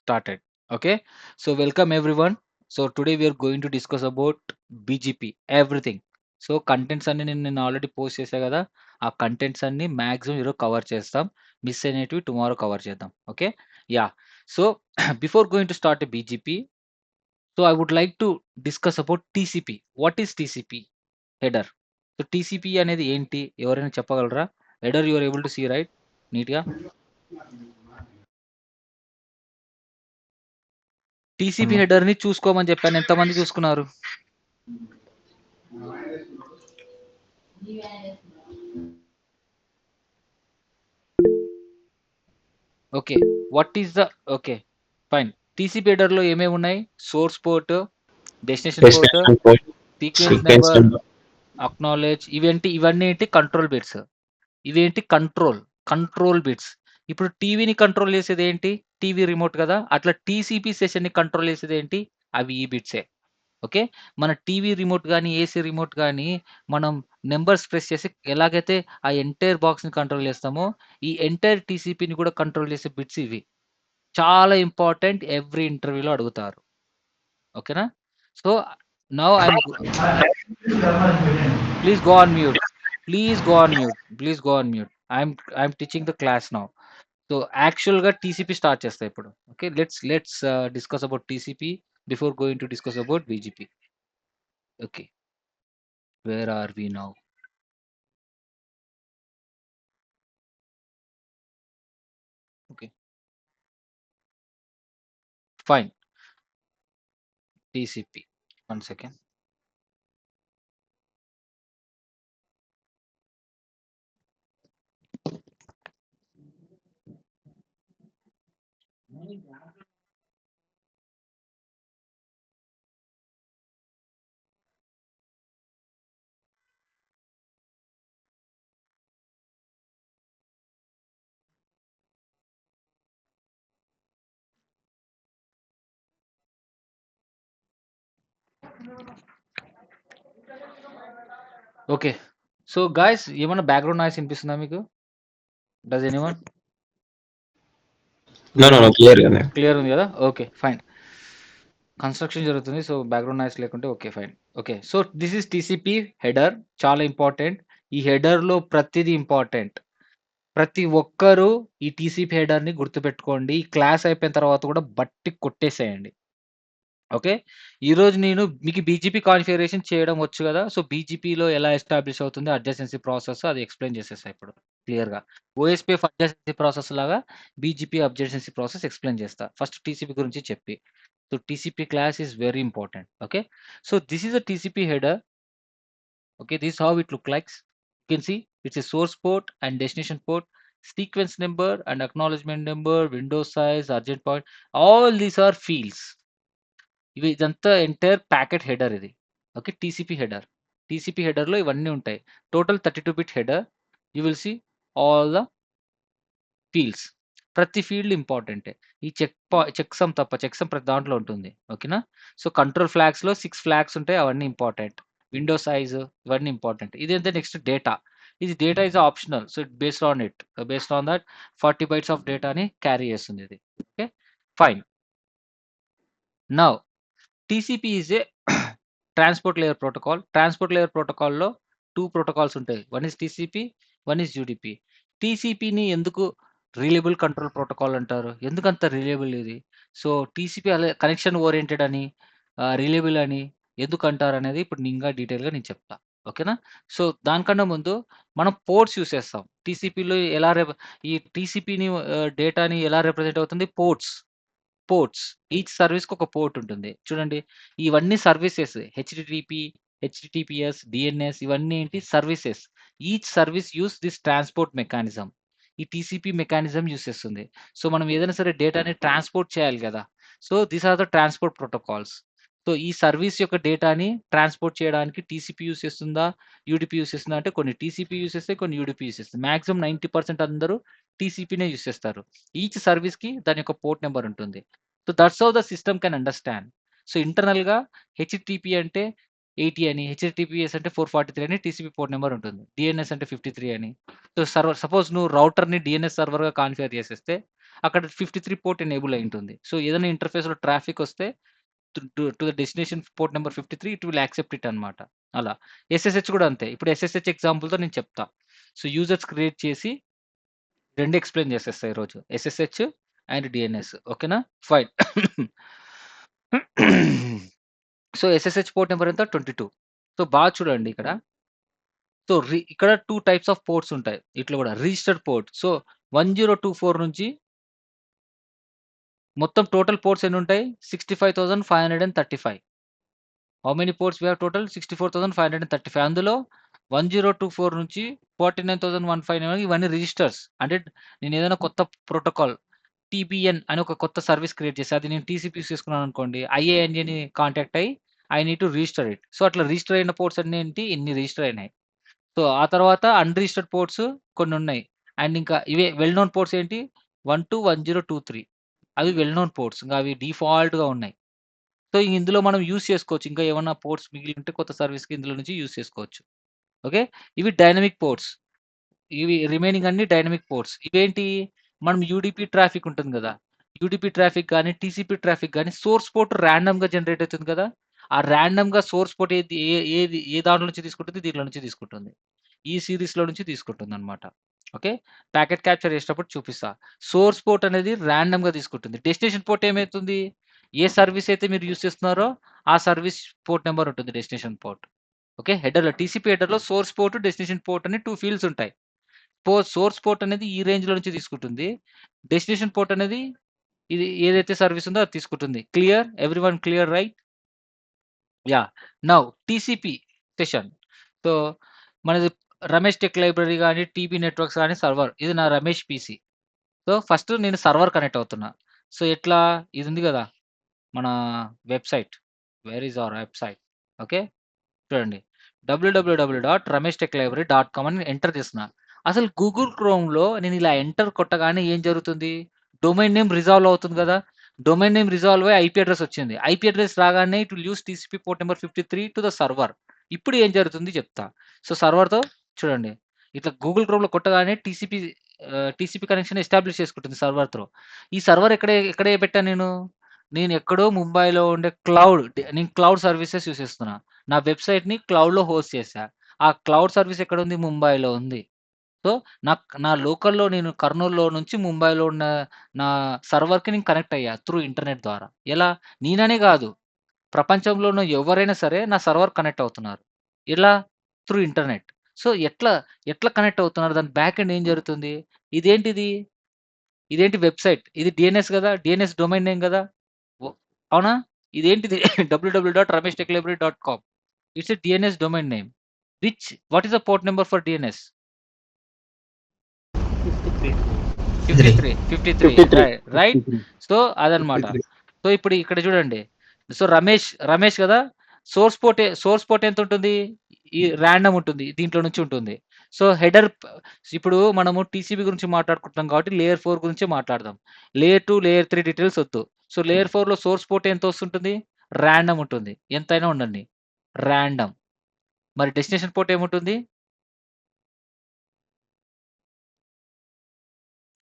started. Okay, so welcome everyone. So today we are going to discuss about BGP everything. So contents అన్ని నేను already post చేశా కదా, ఆ contents అన్ని maximum ఈరోజు కవర్ చేస్తాం. మిస్ అయినవి టుమారో కవర్ చేద్దాం. Okay, yeah. So before going to start BGP, so I would like to discuss about TCP. What is TCP header? So TCP అనేది ఏంటి, ఎవరైనా చెప్పగలరా? Header you are able to see right నీట్గా. TCP header ని చూసుకోమని చెప్పాను, ఎంతమంది చూసుకున్నారు? Okay, what is the okay fine. TCP హెడర్ లో ఏమేమి ఉన్నాయి? Source port, destination port, Destination code, sequence sequence number, number. Acknowledge. ఇవన్నీ ఏంటి? Control bits. ఇవేంటి? Control bits. ఇప్పుడు టీవీని కంట్రోల్ చేసేది ఏంటి? టీవీ రిమోట్ కదా. అట్లా TCP సెషన్ ని కంట్రోల్ చేసేది ఏంటి? అవి ఈ బిట్సే. ఓకే, మన టీవీ రిమోట్ గానీ, ఏసీ రిమోట్ గానీ మనం నంబర్స్ ప్రెస్ చేసి ఎలాగైతే ఆ ఎంటైర్ బాక్స్‌ని కంట్రోల్ చేస్తామో, ఈ ఎంటైర్ TCPని కూడా కంట్రోల్ చేసే బిట్స్ ఇవి. చాలా ఇంపార్టెంట్, ఎవ్రీ ఇంటర్వ్యూలో అడుగుతారు. ఓకేనా? So now I'm please go on mute. I'm teaching the class now. So యాక్చువల్‌గా TCP స్టార్ట్ చేస్తా ఇప్పుడు. Okay, let's discuss about TCP before going to discuss about BGP. Okay, where are we now? Okay, fine. TCP. 1 second. Okay. So guys, ఏమన్నా background noise వినిపిస్తుందా మీకు? Does anyone? No, clear గానే. Clear ఉంది కదా? Okay, fine. Construction జరుగుతుంది. So background noise లేకుంటే okay, fine. Okay, so this is TCP header. చాలా important. ఈ హెడర్‌లో ప్రతిది ఇంపార్టెంట్. ప్రతి ఒక్కరు ఈ TCP హెడర్‌ని గుర్తుపెట్టుకోండి. ఈ క్లాస్ అయిపోయిన తర్వాత కూడా బట్టి కొట్టేసేయండి. ఓకే, ఈరోజు నేను మీకు BGP కాన్ఫిగరేషన్ చేయడం వచ్చు కదా. సో BGPలో ఎలా ఎస్టాబ్లిష్ అవుతుంది అడ్జసెన్సీ ప్రాసెస్, అది ఎక్స్‌ప్లెయిన్ చేసేసా ఇప్పుడు క్లియర్‌గా. OSPF అడ్జసెన్సీ ప్రాసెస్ లాగా BGP అడ్జసెన్సీ ప్రాసెస్ ఎక్స్‌ప్లెయిన్ చేస్తా. ఫస్ట్ TCP గురించి చెప్పి. So TCP class is very important. Okay, so this is a TCP header. Okay, this is how it look like. You can see it's a source port and destination port, sequence number and acknowledgement number, window size, urgent point. All these are fields. ఇదంతా entire packet header ఇది. Okay, TCP header. TCP హెడర్‌లో ఇవన్నీ ఉంటాయి. Total 32 bit header. You will see all the fields. ప్రతి field ఇంపార్టెంటే. ఈ checksum తప్ప, checksum ప్రతి దాంట్లో ఉంటుంది. ఓకేనా? సో కంట్రోల్ ఫ్లాగ్స్‌లో 6 ఫ్లాగ్స్ ఉంటాయి, అవన్నీ ఇంపార్టెంట్. విండో సైజ్ ఇవన్నీ ఇంపార్టెంట్. ఇదేంటే నెక్స్ట్ డేటా. ఇది data is optional. So based on that 40 bytes of డేటాని క్యారీ చేస్తుంది ఇది. Okay, fine. Now TCP is a transport layer protocol. Transport layer ప్రోటోకాల్‌లో 2 ప్రోటోకాల్స్ ఉంటాయి. One is TCP, one is UDP. TCPని ఎందుకు reliable control protocol అంటారు? ఎందుకంత reliable ఇది? సో TCP కనెక్షన్ ఓరియెంటెడ్ అని, రిలయబుల్ అని ఎందుకంటారనేది ఇప్పుడు ఇంకా డీటెయిల్‌గా నేను చెప్తా. ఓకేనా? సో దానికన్నా ముందు మనం పోర్ట్స్ యూజ్ చేస్తాం. TCPలో ఎలా ఈ TCPని డేటాని ఎలా రిప్రజెంట్ అవుతుంది? పోర్ట్స్. ఈచ్ సర్వీస్‌కి ఒక పోర్ట్ ఉంటుంది. చూడండి, ఇవన్నీ సర్వీసెస్. హెచ్‌టిటిపిఎస్, DNS ఇవన్నీ ఏంటి? Services. Each service use this transport mechanism. ఈ TCP మెకానిజం యూజ్ చేస్తుంది. సో మనం ఏదైనా సరే డేటాని ట్రాన్స్‌పోర్ట్ చేయాలి కదా. So these are the transport protocols. So ఈ సర్వీస్ యొక్క డేటాని ట్రాన్స్‌పోర్ట్ చేయడానికి TCP యూజ్ చేస్తుందా? UDP యూజ్ చేస్తుందా? అంటే కొన్ని TCP యూజ్ చేస్తాయి, కొన్ని UDP యూజ్ చేస్తాయి. మాక్సిమం 90% అందరూ TCPనే యూజ్ చేస్తారు. ఈచ్ సర్వీస్‌కి దాని యొక్క పోర్ట్ నంబర్ ఉంటుంది. So that's how the system can understand. So ఇంటర్నల్‌గా హెచ్‌టిటిపి అంటే 80 అని, హెచ్‌టిటిపిఎస్ అంటే 443 అని TCP పోర్ట్ నంబర్ ఉంటుంది. DNS అంటే 53 అని. సో సపోజ్ నువ్వు రౌటర్‌ని DNS సర్వర్‌గా కాన్ఫిగర్ చేసేస్తే, అక్కడ 53 పోర్ట్ ఎనేబుల్ అయి ఉంటుంది. సో, ఏదైనా ఇంటర్ఫేస్‌లో ట్రాఫిక్ వస్తే to the destination port number 53 it will accept it అన్నమాట. అలా. ఎస్ఎస్హెచ్ కూడా అంతే. ఇప్పుడు ఎస్ఎస్హెచ్ ఎగ్జాంపుల్‌తో నేను చెప్తా. సో, యూజర్స్ క్రియేట్ చేసి 2 ఎక్స్‌ప్లెయిన్ చేసేస్తా ఈరోజు. SSH and DNS. ఓకేనా? Fine. So, SSH port number ఎంత? 22. సో, బాగా చూడండి ఇక్కడ. సో, ఇక్కడ 2 టైప్స్ ఆఫ్ పోర్ట్స్ ఉంటాయి. ఇట్లా కూడా రిజిస్టర్డ్ పోర్ట్. సో, 1024 నుంచి మొత్తం టోటల్ పోర్ట్స్ ఎన్నుంటాయి? 65,535. How many ports we have total? 64,535. అందులో 1024 నుంచి 49,159 ఇవన్నీ రిజిస్టర్స్. అంటే నేనేదైనా కొత్త ప్రోటోకాల్ టీబీఎన్ అని ఒక కొత్త సర్విస్ క్రియేట్ చేశా. అది నేను టీసీపీ యూజ్ చేసుకున్నాననుకోండి. ఐఏఎన్ఏని కాంటాక్ట్ అయ్యి I need to register it. So, అట్లా రిజిస్టర్ అయిన పోర్ట్స్ అన్నీ ఏంటి? ఇన్ని రిజిస్టర్ అయినాయి. సో, ఆ తర్వాత అన్‌రిజిస్టర్డ్ పోర్ట్స్ కొన్నున్నాయి. అండ్ ఇంకా ఇవే వెల్ నోన్ పోర్ట్స్ ఏంటి? 121023 అవి వెల్ నోన్ పోర్ట్స్. ఇంక అవి డిఫాల్ట్‌గా ఉన్నాయి. సో, ఇందులో మనం యూజ్ చేసుకోవచ్చు. ఇంకా ఏమన్నా పోర్ట్స్ మిగిలి ఉంటే కొత్త సర్విస్‌కి ఇందులో నుంచి యూజ్ చేసుకోవచ్చు. ఓకే. ఇవి డైనమిక్ పోర్ట్స్. ఇవి రిమైనింగ్ అన్నీ డైనమిక్ పోర్ట్స్. ఇవేంటి? మనం యూడీపీ ట్రాఫిక్ ఉంటుంది గదా! యూడీపీ ట్రాఫిక్ గాని, టీసీపీ ట్రాఫిక్ గాని సోర్స్ పోర్ట్ రాండమ్‌గా జనరేట్ అవుతుంది కదా! ఆ రాండమ్‌గా సోర్స్ పోర్ట్ ఏ దాంట్లో నుంచి తీసుకుంటుంది? దీంట్లో నుంచి తీసుకుంటుంది. ఈ సీరీస్‌లో నుంచి తీసుకుంటుందన్నమాట. ఓకే. ప్యాకెట్ క్యాప్చర్ చేసేటప్పుడు చూపిస్తా. సోర్స్ పోర్ట్ అనేది రాండమ్‌గా తీసుకుంటుంది. డెస్టినేషన్ పోర్ట్ ఏమైతుంది? ఏ సర్విస్ అయితే మీరు యూజ్ చేస్తున్నారో ఆ సర్విస్ పోర్ట్ నంబర్ ఉంటుంది డెస్టినేషన్ పోర్ట్. ఓకే. హెడర్‌లో టీసీపీ హెడర్‌లో సోర్స్ పోర్ట్, డెస్టినేషన్ పోర్ట్ అని 2 ఫీల్డ్స్ ఉంటాయి. సోర్స్ పోర్ట్ అనేది ఈ రేంజ్‌లో నుంచి తీసుకుంటుంది. డెస్టినేషన్ పోర్ట్ అనేది ఇది ఏదైతే సర్విస్ ఉందో అది తీసుకుంటుంది. Clear? Everyone clear right? Yeah! Now TCP session. So, మనది రమేష్ టెక్ లైబ్రరీ గాని, టీబీ నెట్వర్క్స్ గాని సర్వర్. ఇది నా రమేష్ పీసీ. సో, ఫస్ట్ నేను సర్వర్ కనెక్ట్ అవుతున్నా. సో, ఎట్లా? ఇది ఉంది గదా! మన website. Where is our website? Okay. చూడండి. www.rameshtechlibrary.com అని ఎంటర్ చేస్తున్నా. అసలు గూగుల్ క్రోమ్‌లో నేను ఇలా ఎంటర్ కొట్టగానే ఏం జరుగుతుంది? డొమైన్ నేమ్ రిజాల్వ్ అవుతుంది గదా! డొమైన్ నేమ్ రిజాల్వ్ అయ్యి ఐపీ అడ్రెస్ వచ్చింది. ఐపీ అడ్రెస్ రాగానే it will use TCP port number 53 to the server. ఇప్పుడు ఏం జరుగుతుంది చెప్తా. సో, సర్వర్‌తో చూడండి. ఇట్లా గూగుల్ క్రోమ్‌లో కొట్టగానే టీసీపీ కనెక్షన్ ఎస్టాబ్లిష్ చేసుకుంటుంది సర్వర్‌తో. ఈ సర్వర్ ఎక్కడ పెట్టాను నేను? నేను ఎక్కడో ముంబైలో ఉండే నేను క్లౌడ్ సర్వీసెస్ యూజ్ చేస్తున్నా. నా వెబ్‌సైట్‌ని క్లౌడ్‌లో హోస్ట్ చేశా. ఆ క్లౌడ్ సర్విస్ ఎక్కడుంది? ముంబైలో ఉంది. సో, నా లోకల్‌లో నేను కర్నూల్‌లో నుంచి ముంబైలో ఉన్న నా సర్వర్‌కి నేను కనెక్ట్ అయ్యా త్రూ ఇంటర్నెట్ ద్వారా. ఎలా? నేననే గాదు. ప్రపంచంలో ఉన్న ఎవరైనా సరే నా సర్వర్ కనెక్ట్ అవుతున్నారు. ఎలా? Through internet. సో, ఎట్లా కనెక్ట్ అవుతున్నారు? దాని బ్యాక్ ఎండ్ ఏం జరుగుతుంది? ఇదేంటిది? ఇదేంటి వెబ్‌సైట్? ఇది డీఎన్ఎస్ గదా! డీఎన్ఎస్ డొమైన్ నేమ్ గదా! ఓ అవునా? ఇదేంటిది? www.rameshtechlibrary.com. It's a DNS domain name. What is the port number for DNS? 53. 53. 53. Right? 53. So, అదనమాట. 53. సో, ఇప్పుడు ఇక్కడ చూడండి. సో, రమేష్ గదా! సోర్స్ పోర్ట్ ఎంతుంటుంది? ఈ రాండమ్ ఉంటుంది. దీంట్లో నుంచి ఉంటుంది. సో, ఇప్పుడు మనము టీసీపీ గురించి మాట్లాడుకుంటున్నాం కాబట్టి లేయర్ 4 గురించే మాట్లాడదాం. లేయర్ 2, లేయర్ 3 డీటెయిల్స్ ఒద్దు. సో, లేయర్ 4లో సోర్స్ పోర్ట్ ఎంతొస్తుంటుంది? రాండమ్ ఉంటుంది. ఎంతైనా ఉండండి. రాండమ్. మరి డెస్టినేషన్ పోర్ట్ ఏముంటుంది?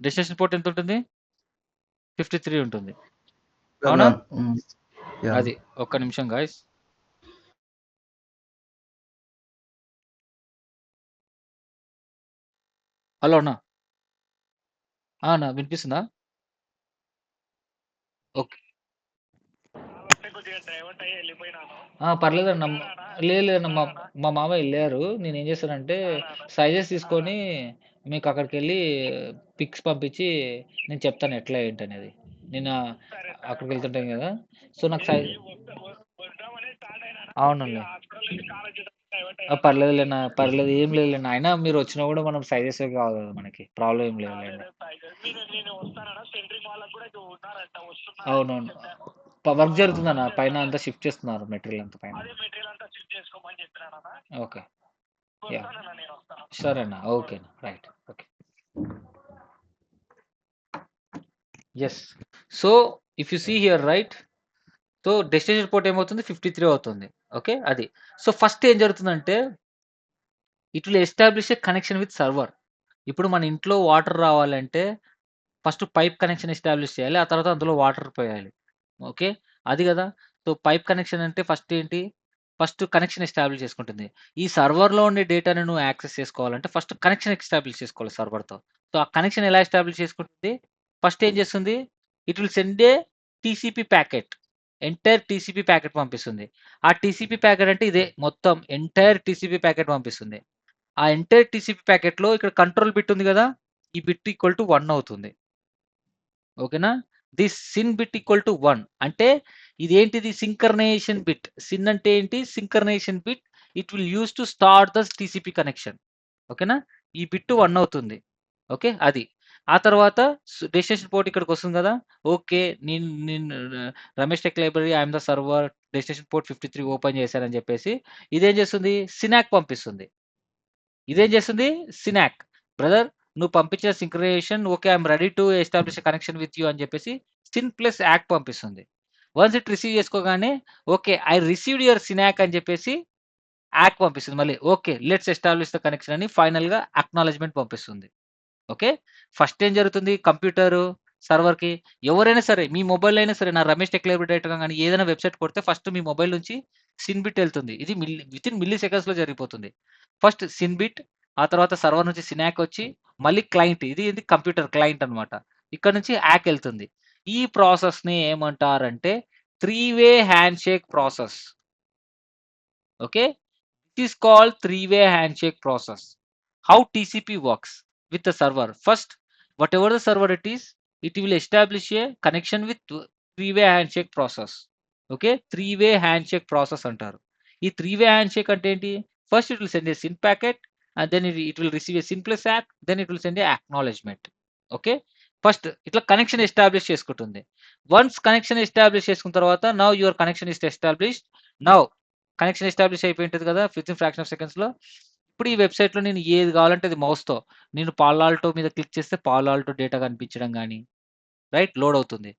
డెస్టినేషన్ పోర్ట్ ఎంతుంటుంది? 53 ఉంటుంది. అవునా? Well, yeah. అది. ఒక్క నిమిషం గాయ్స్. హలో అన్న. అన్న వినిపిస్తుందా? ఓకే. పర్లేదన్న. లేదన్న మా మామయ్య ఎళ్లారు. నేనేం చేశానంటే సైజెస్ తీసుకొని మీకక్కడికెళ్ళి పిక్స్ పంపించి నేను చెప్తాను ఎట్లా ఏంటనేది. నేను అక్కడికెళ్తుంటాను గదా! సో, నాకు అవునండి. పర్లేదులేన్న. పర్లేదు. ఏం లేదులేండి. అయినా మీరొచ్చినా గూడా మనం సైజెసే కావాలి గదా! మనకి. ప్రాబ్లమ్ ఏం లేదులేండి. అవునవును. వర్క్ జరుగుతుందన్న. పైన అంతా షిఫ్ట్ చేస్తున్నారు మెటీరియల్ అంతా పైన. ఓకే. యాహ్! సరే అన్న. ఓకే అన్న. Right. Okay. Yes. So, if you see here right. So, destination port ఏమవుతుంది? 53 అవుతుంది. ఓకే. అది. సో, ఫస్ట్ ఏం జరుగుతుందంటే it will establish a connection with server. ఇప్పుడు మన ఇంట్లో వాటర్ రావాలంటే ఫస్ట్ పైప్ కనెక్షన్ ఎస్టాబ్లిష్ చేయాలి. ఆ తర్వాత అందులో వాటర్ పోయాలి. ఓకే. అది గదా! సో, పైప్ కనెక్షన్ అంటే ఫస్ట్ ఏంటి? ఫస్ట్ కనెక్షన్ ఎస్టాబ్లిష్ చేసుకుంటుంది. ఈ సర్వర్‌లో ఉండే డేటాను నువ్వు యాక్సెస్ చేసుకోవాలంటే ఫస్ట్ కనెక్షన్ ఎస్టాబ్లిష్ చేసుకోవాలి సర్వర్‌తో. సో, ఆ కనెక్షన్ ఎలా ఎస్టాబ్లిష్ చేసుకుంటుంది? ఫస్ట్ ఏం చేస్తుంది? It will send A TCP packet. Entire TCP packet పంపిస్తుంది. ఆ టీసీపీ ప్యాకెట్ అంటే ఇదే మొత్తం ఎంటైర్ టీసీపీ ప్యాకెట్ పంపిస్తుంది. ఆ ఎంటైర్ టీసీపీ ప్యాకెట్‌లో ఇక్కడ కంట్రోల్ బిట్ ఉంది గదా! ఈ బిట్ ఈక్వల్ టు 1 అవుతుంది. ఓకేనా? This sin bit equal to 1 అంటే ఇదేంటిది సింక్రనైజేషన్ బిట్. సిన్ అంటే ఏంటి? Synchronisation bit. It will use to start the TCP connection. ఓకేనా? ఈ బిట్ 1 అవుతుంది. ఓకే. అది. ఆ తర్వాత డెస్టినేషన్ పోర్ట్ ఇక్కడికొస్తుంది గదా! ఓకే. నేను నేను Ramesh tech library I am the server destination port 53 open చేశానని జెప్పేసి ఇదేం చేస్తుంది? సినాక్ పంపిస్తుంది. ఇదేం చేస్తుంది? సినాక్. బ్రదర్ నువ్వు పంపించిన synchronization okay. I am ready to establish a connection with you అని చెప్పేసి సిన్ ప్లస్ యాక్ పంపిస్తుంది. వన్స్ ఇట్ రిసీవ్ చేసుకోగానే okay. I received your SYN ACK అని చెప్పేసి యాక్ పంపిస్తుంది మళ్ళీ. Okay. Let's establish the connection అని ఫైనల్‌గా అక్నాలెడ్జ్‌మెంట్ పంపిస్తుంది. ఓకే. ఫస్ట్ ఏం జరుగుతుంది కంప్యూటరు, సర్వర్‌కి ఎవరైనా సరే మీ మొబైల్‌లో అయినా సరే నా రమేష్ టెక్ లైబ్రరీ డైరెక్ట్‌గా గాని ఏదైనా వెబ్‌సైట్ కొడితే ఫస్ట్ మీ మొబైల్ నుంచి సిన్ బిట్ ఎళ్తుంది. ఇది వితిన్ మిల్లీ సెకండ్స్‌లో జరిగిపోతుంది. ఫస్ట్ సిన్ బిట్, ఆ తర్వాత సర్వర్ నుంచి సినాక్ వచ్చి మళ్ళీ క్లయింట్ ఇది కంప్యూటర్ క్లయింట్ అన్నమాట. ఇక్కడ నుంచి యాక్ ఎళ్తుంది. ఈ ప్రాసెస్‌ని ఏమంటారంటే 3 way handshake process. Okay. It is called three-way handshake process. How TCP works with the server. First, whatever the server it is, it will establish a connection with three-way handshake process. Okay, three-way handshake process అంటారు. ఈ three-way handshake అంటే ఏంటి? First it will send a SYN packet and then it will receive a SYN plus ACK, then it will send a acknowledgement. Okay, first ఇట్లా connection establish చేసుకుంటుంది. Once connection establish చేసుకున్న తర్వాత now your connection is established. Now connection establish అయిపోయి ఉంటది కదా! Within fraction of సెకండ్స్‌లో. ఇప్పుడు ఈ వెబ్‌సైట్‌లో నేను ఏది కావాలంటే అది మౌస్‌తో నేను పాలో మీద క్లిక్ చేస్తే పాలో డేటా కనిపించడం గాని, రైట్ లోడ్ అవుతుంది.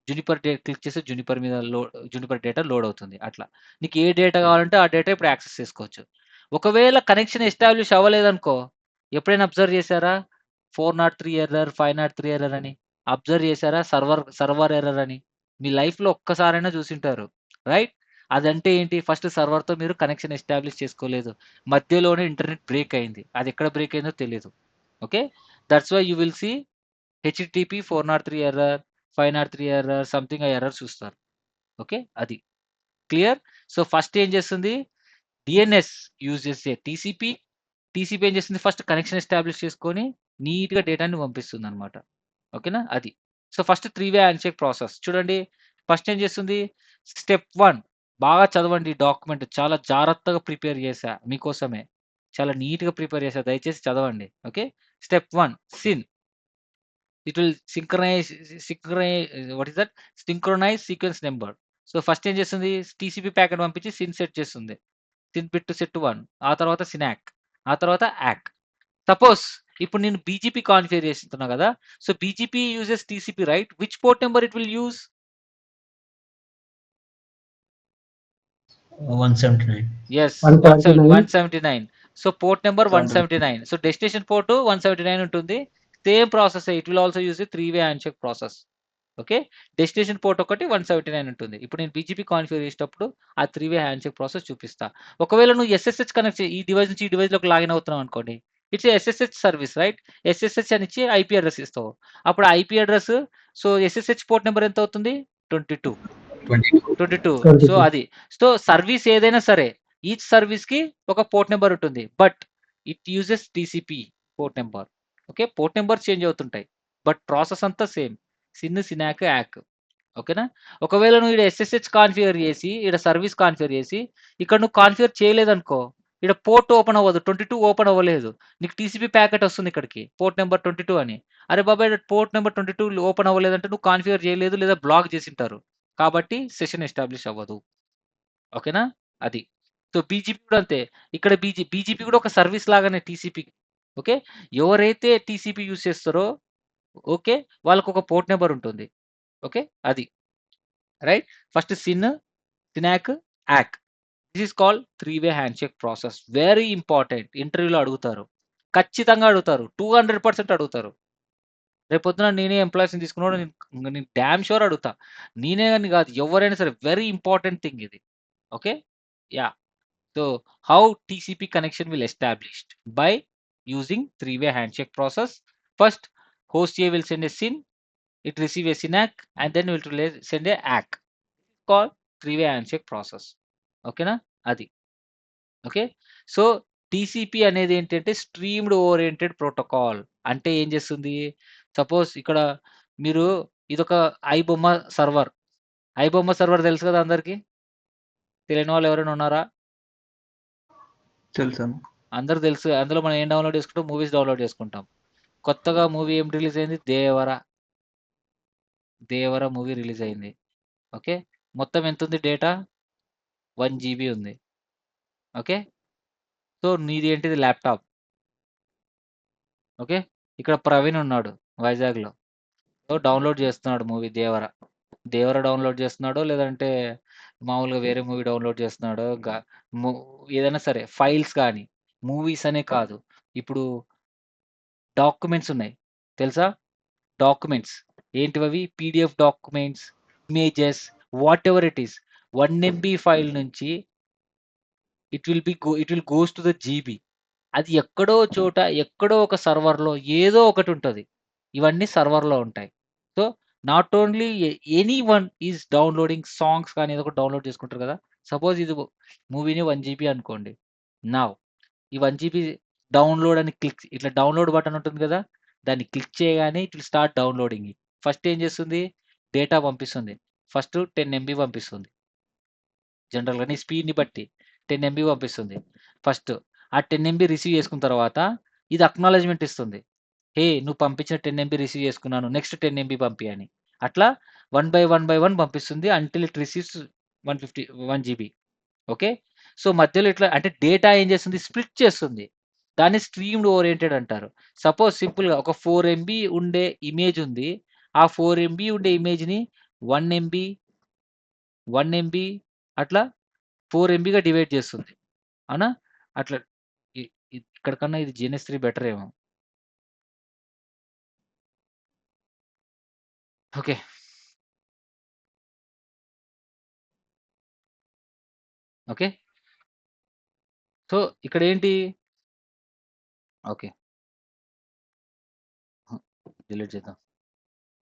జునిపర్ క్లిక్ చేస్తే జునిపర్ డేటా లోడ్ అవుతుంది. అట్లా. నీకు ఏ డేటా కావాలంటే ఆ డేటా ఇప్పుడు యాక్సెస్ చేసుకోవచ్చు. ఒకవేళ కనెక్షన్ ఎస్టాబ్లిష్ అవ్వలేదనుకో, ఎప్పుడైనా అబ్జర్వ్ చేశారా? 403 ఎర్రర్, 503 ఎర్రర్ అని. అబ్జర్వ్ చేశారా? సర్వర్ ఎర్రర్ అని. మీ లైఫ్‌లో ఒక్కసారైనా చూసుంటారు. రైట్? అదంటే ఏంటి? ఫస్ట్ సర్వర్‌తో మీరు కనెక్షన్ ఎస్టాబ్లిష్ చేసుకోలేదు. మధ్యలోనే ఇంటర్నెట్ బ్రేక్ అయింది. అది ఎక్కడ బ్రేక్ అయిందో తెలీదు. Okay. That's why you will see HTTP 403 error, 503 error something ఆ ఎర్రర్ చూస్తారు. ఓకే. అది. క్లియర్? సో, ఫస్ట్ ఏం చేస్తుంది? డీఎన్ఎస్ యూజ్ చేసే టీసీపీ. టీసీపీ ఏం చేస్తుంది? ఫస్ట్ కనెక్షన్ ఎస్టాబ్లిష్ చేసుకొని నీట్‌గా డేటాని పంపిస్తుందన్నమాట. ఓకేనా? అది. So, first 3 way handshake process. చూడండి ఫస్ట్ ఏం చేస్తుంది? స్టెప్ 1 బాగా చదవండి డాక్యుమెంట్. చాలా జాగ్రత్తగా ప్రిపేర్ చేశా మీకోసమే. చాలా నీట్‌గా ప్రిపేర్ చేశా. దయచేసి చదవండి. Okay. Step 1 sin. It will what is that? Synchronise sequence number. So, first ఏం చేస్తుంది? టీసీపీ ప్యాకెట్ పంపించి సిన్ సెట్ చేస్తుంది. సిన్ బిట్ సెట్ 1 ఆ తర్వాత సినాక్ ఆ తర్వాత యాక్. సపోజ్ ఇప్పుడు నేను బీజీపీ కాన్ఫిగర్ చేస్తున్నా కదా! So, BGP uses TCP right? Which port number it will use? 179. Yes. 179. 179. So, port number 179. So, destination port 179 ఉంటుంది. సేమ్ ప్రాసెసే. It will also use a 3 way handshake process. Okay. Destination port ఒకటి 179 ఉంటుంది. ఇప్పుడు నేను BGP configure చేసేటప్పుడు ఆ 3 way handshake process చూపిస్తా. ఒకవేళ నువ్వు ఎస్ఎస్హెచ్ కనెక్ట్ ఈ డివైస్ నుంచి ఈ డివైస్‌లోకి లాగిన్ అవుతున్నావు అనుకోండి. It's SSH service right? SSH అని ఇచ్చి ఐపీ అడ్రెస్ ఇస్తావు. అప్పుడు IP address so, SSH port number ఎంత అవుతుంది? 22. 22. సో, 22. అది. సో, సర్వీస్ ఏదైనా సరే ఈచ్ సర్వీస్‌కి ఒక పోర్ట్ నంబర్ ఉంటుంది. But it uses TCP port number. Okay. Port numbers change అవుతుంటాయి. బట్ ప్రాసెస్ అంతా సేమ్. సిన్, సినాక్, యాక్. ఓకేనా? ఒకవేళ నువ్వు ఈడ ఎస్ఎస్హెచ్ కాన్ఫిగర్ చేసి, ఈడ సర్వీస్ కాన్ఫిగర్ చేసి, ఇక్కడ నువ్వు కాన్ఫిగర్ చేయలేదనుకో, ఈడ పోర్ట్ ఓపెన్ అవ్వదు. 22 ఓపెన్ అవ్వలేదు. నీకు టీసీపీ ప్యాకెట్ వస్తుంది ఇక్కడికి. పోర్ట్ నంబర్ 22 అని. అరే బాబాయ్! పోర్ట్ నంబర్ 22 ఓపెన్ అవ్వలేదంటే నువ్వు కాన్ఫిగర్ చేయలేదు లేదా బ్లాక్ చేసుంటారు. కాబట్టి సెషన్ ఎస్టాబ్లిష్ అవ్వదు. ఓకేనా? అది. సో, బీజీపీ కూడా అంతే. ఇక్కడ బీజీపీ కూడా ఒక సర్వీస్ లాగానే టీసీపీ. ఓకే. ఎవరైతే టీసీపీ యూజ్ చేస్తారో ఓకే. వాళ్ళకొక పోర్ట్ నంబర్ ఉంటుంది. ఓకే. అది. Right? First SYN, SYN ACK, ACK. This is called 3 way handshake process. Very important. ఇంటర్వ్యూలో అడుగుతారు. ఖచ్చితంగా అడుగుతారు. 200% అడుగుతారు. రేపొద్దున నేనే ఎంప్లాయీస్‌ని తీసుకున్నప్పుడు నేను డామ్ ష్యూర్ అడుగుతా. నేనే అని కాదు ఎవరైనా సరే వెరీ ఇంపార్టెంట్ థింగ్ ఇది. Okay. Yeah! So, how TCP connection will established by using three way handshake process. First, host A will send a SYN, it receive a SYNACK and then will send a ACK. Called three way handshake process. ఓకేనా? అది. Okay. So, TCP అనేది ఏంటంటే streamed oriented protocol. అంటే ఏం చేస్తుంది? Suppose ఇక్కడ మీరు ఇదొక ఐబొమ్మ సర్వర్. ఐబొమ్మ సర్వర్ తెలుసు కదా అందరికి? తెలియని వాళ్ళు ఎవరైనా ఉన్నారా? తెలుసా? అందరికి తెలుసు. అందులో మనం ఏం డౌన్లోడ్ చేసుకుంటాం? మూవీస్ డౌన్లోడ్ చేసుకుంటాం. కొత్తగా మూవీ ఏం రిలీజ్ అయింది? దేవర. దేవర మూవీ రిలీజ్ అయింది. ఓకే. మొత్తం ఎంత ఉంది డేటా? 1 జీబీ ఉంది. ఓకే. సో, నీది ఏంటిది? ల్యాప్‌టాప్. ఓకే. ఇక్కడ ప్రవీణ్ ఉన్నాడు వైజాగ్‌లో. సో, డౌన్లోడ్ చేస్తున్నాడు మూవీ దేవర. దేవర డౌన్లోడ్ చేస్తున్నాడో లేదంటే మామూలుగా వేరే మూవీ డౌన్లోడ్ చేస్తున్నాడో ము ఏదైనా సరే ఫైల్స్ కానీ, మూవీస్ అనే కాదు. ఇప్పుడు డాక్యుమెంట్స్ ఉన్నాయి. తెలుసా? డాక్యుమెంట్స్. ఏంటివవి? PDF documents, images, whatever it is. 1 MB file నుంచి it will goes to the GB. అది ఎక్కడో చోట, ఎక్కడో ఒక సర్వర్‌లో ఏదో ఒకటి ఉంటది. ఇవన్నీ సర్వర్‌లో ఉంటాయి. So, not only anyone is downloading songs కానీ ఏదో ఒకటి డౌన్లోడ్ చేసుకుంటారు కదా! సపోజ్ ఇది మూవీని 1 జీబీ అనుకోండి. నౌ ఈ 1 జీబీ డౌన్లోడ్ అని ఇట్లా డౌన్లోడ్ బటన్ ఉంటుంది కదా! దాన్ని క్లిక్ చేయగానే it will start downloading it. First ఏం చేస్తుంది? డేటా పంపిస్తుంది. ఫస్ట్ 10 ఎంబీ పంపిస్తుంది. జనరల్‌గా నీ స్పీడ్‌ని బట్టి 10 ఎంబీ పంపిస్తుంది. ఫస్ట్ ఆ 10 ఎంబీ రిసీవ్ చేసుకున్న తర్వాత ఇది అక్నాలెడ్జ్‌మెంట్ ఇస్తుంది. హే! నువ్వు పంపించిన 10 ఎంబీ రిసీవ్ చేసుకున్నాను. నెక్స్ట్ 10 ఎంబీ పంపి అని. అట్లా 1 బై 1 పంపిస్తుంది until it receives 1 GB. Okay. So, మధ్యలో ఇట్లా అంటే డేటా ఏం చేస్తుంది? స్ప్లిట్ చేస్తుంది. దాన్ని స్ట్రీమ్డ్ ఓరియెంటెడ్ అంటారు. సపోజ్ సింపుల్‌గా ఒక 4 ఎంబీ ఉండే ఇమేజ్ ఉంది. ఆ 4 ఎంబీ ఉండే ఇమేజ్‌ని 1 ఎంబీ, 1 ఎంబీ అట్లా 4 ఎంబీగా డివైడ్ చేస్తుంది. అవునా? అట్లా ఇ ఇక్కడ కన్నా ఇది జీఎన్ఎస్3 బెటర్ ఏమో. ఓకే. ఓకే. సో, ఇక్కడేంటి? ఓకే. డిలీట్ చేద్దాం.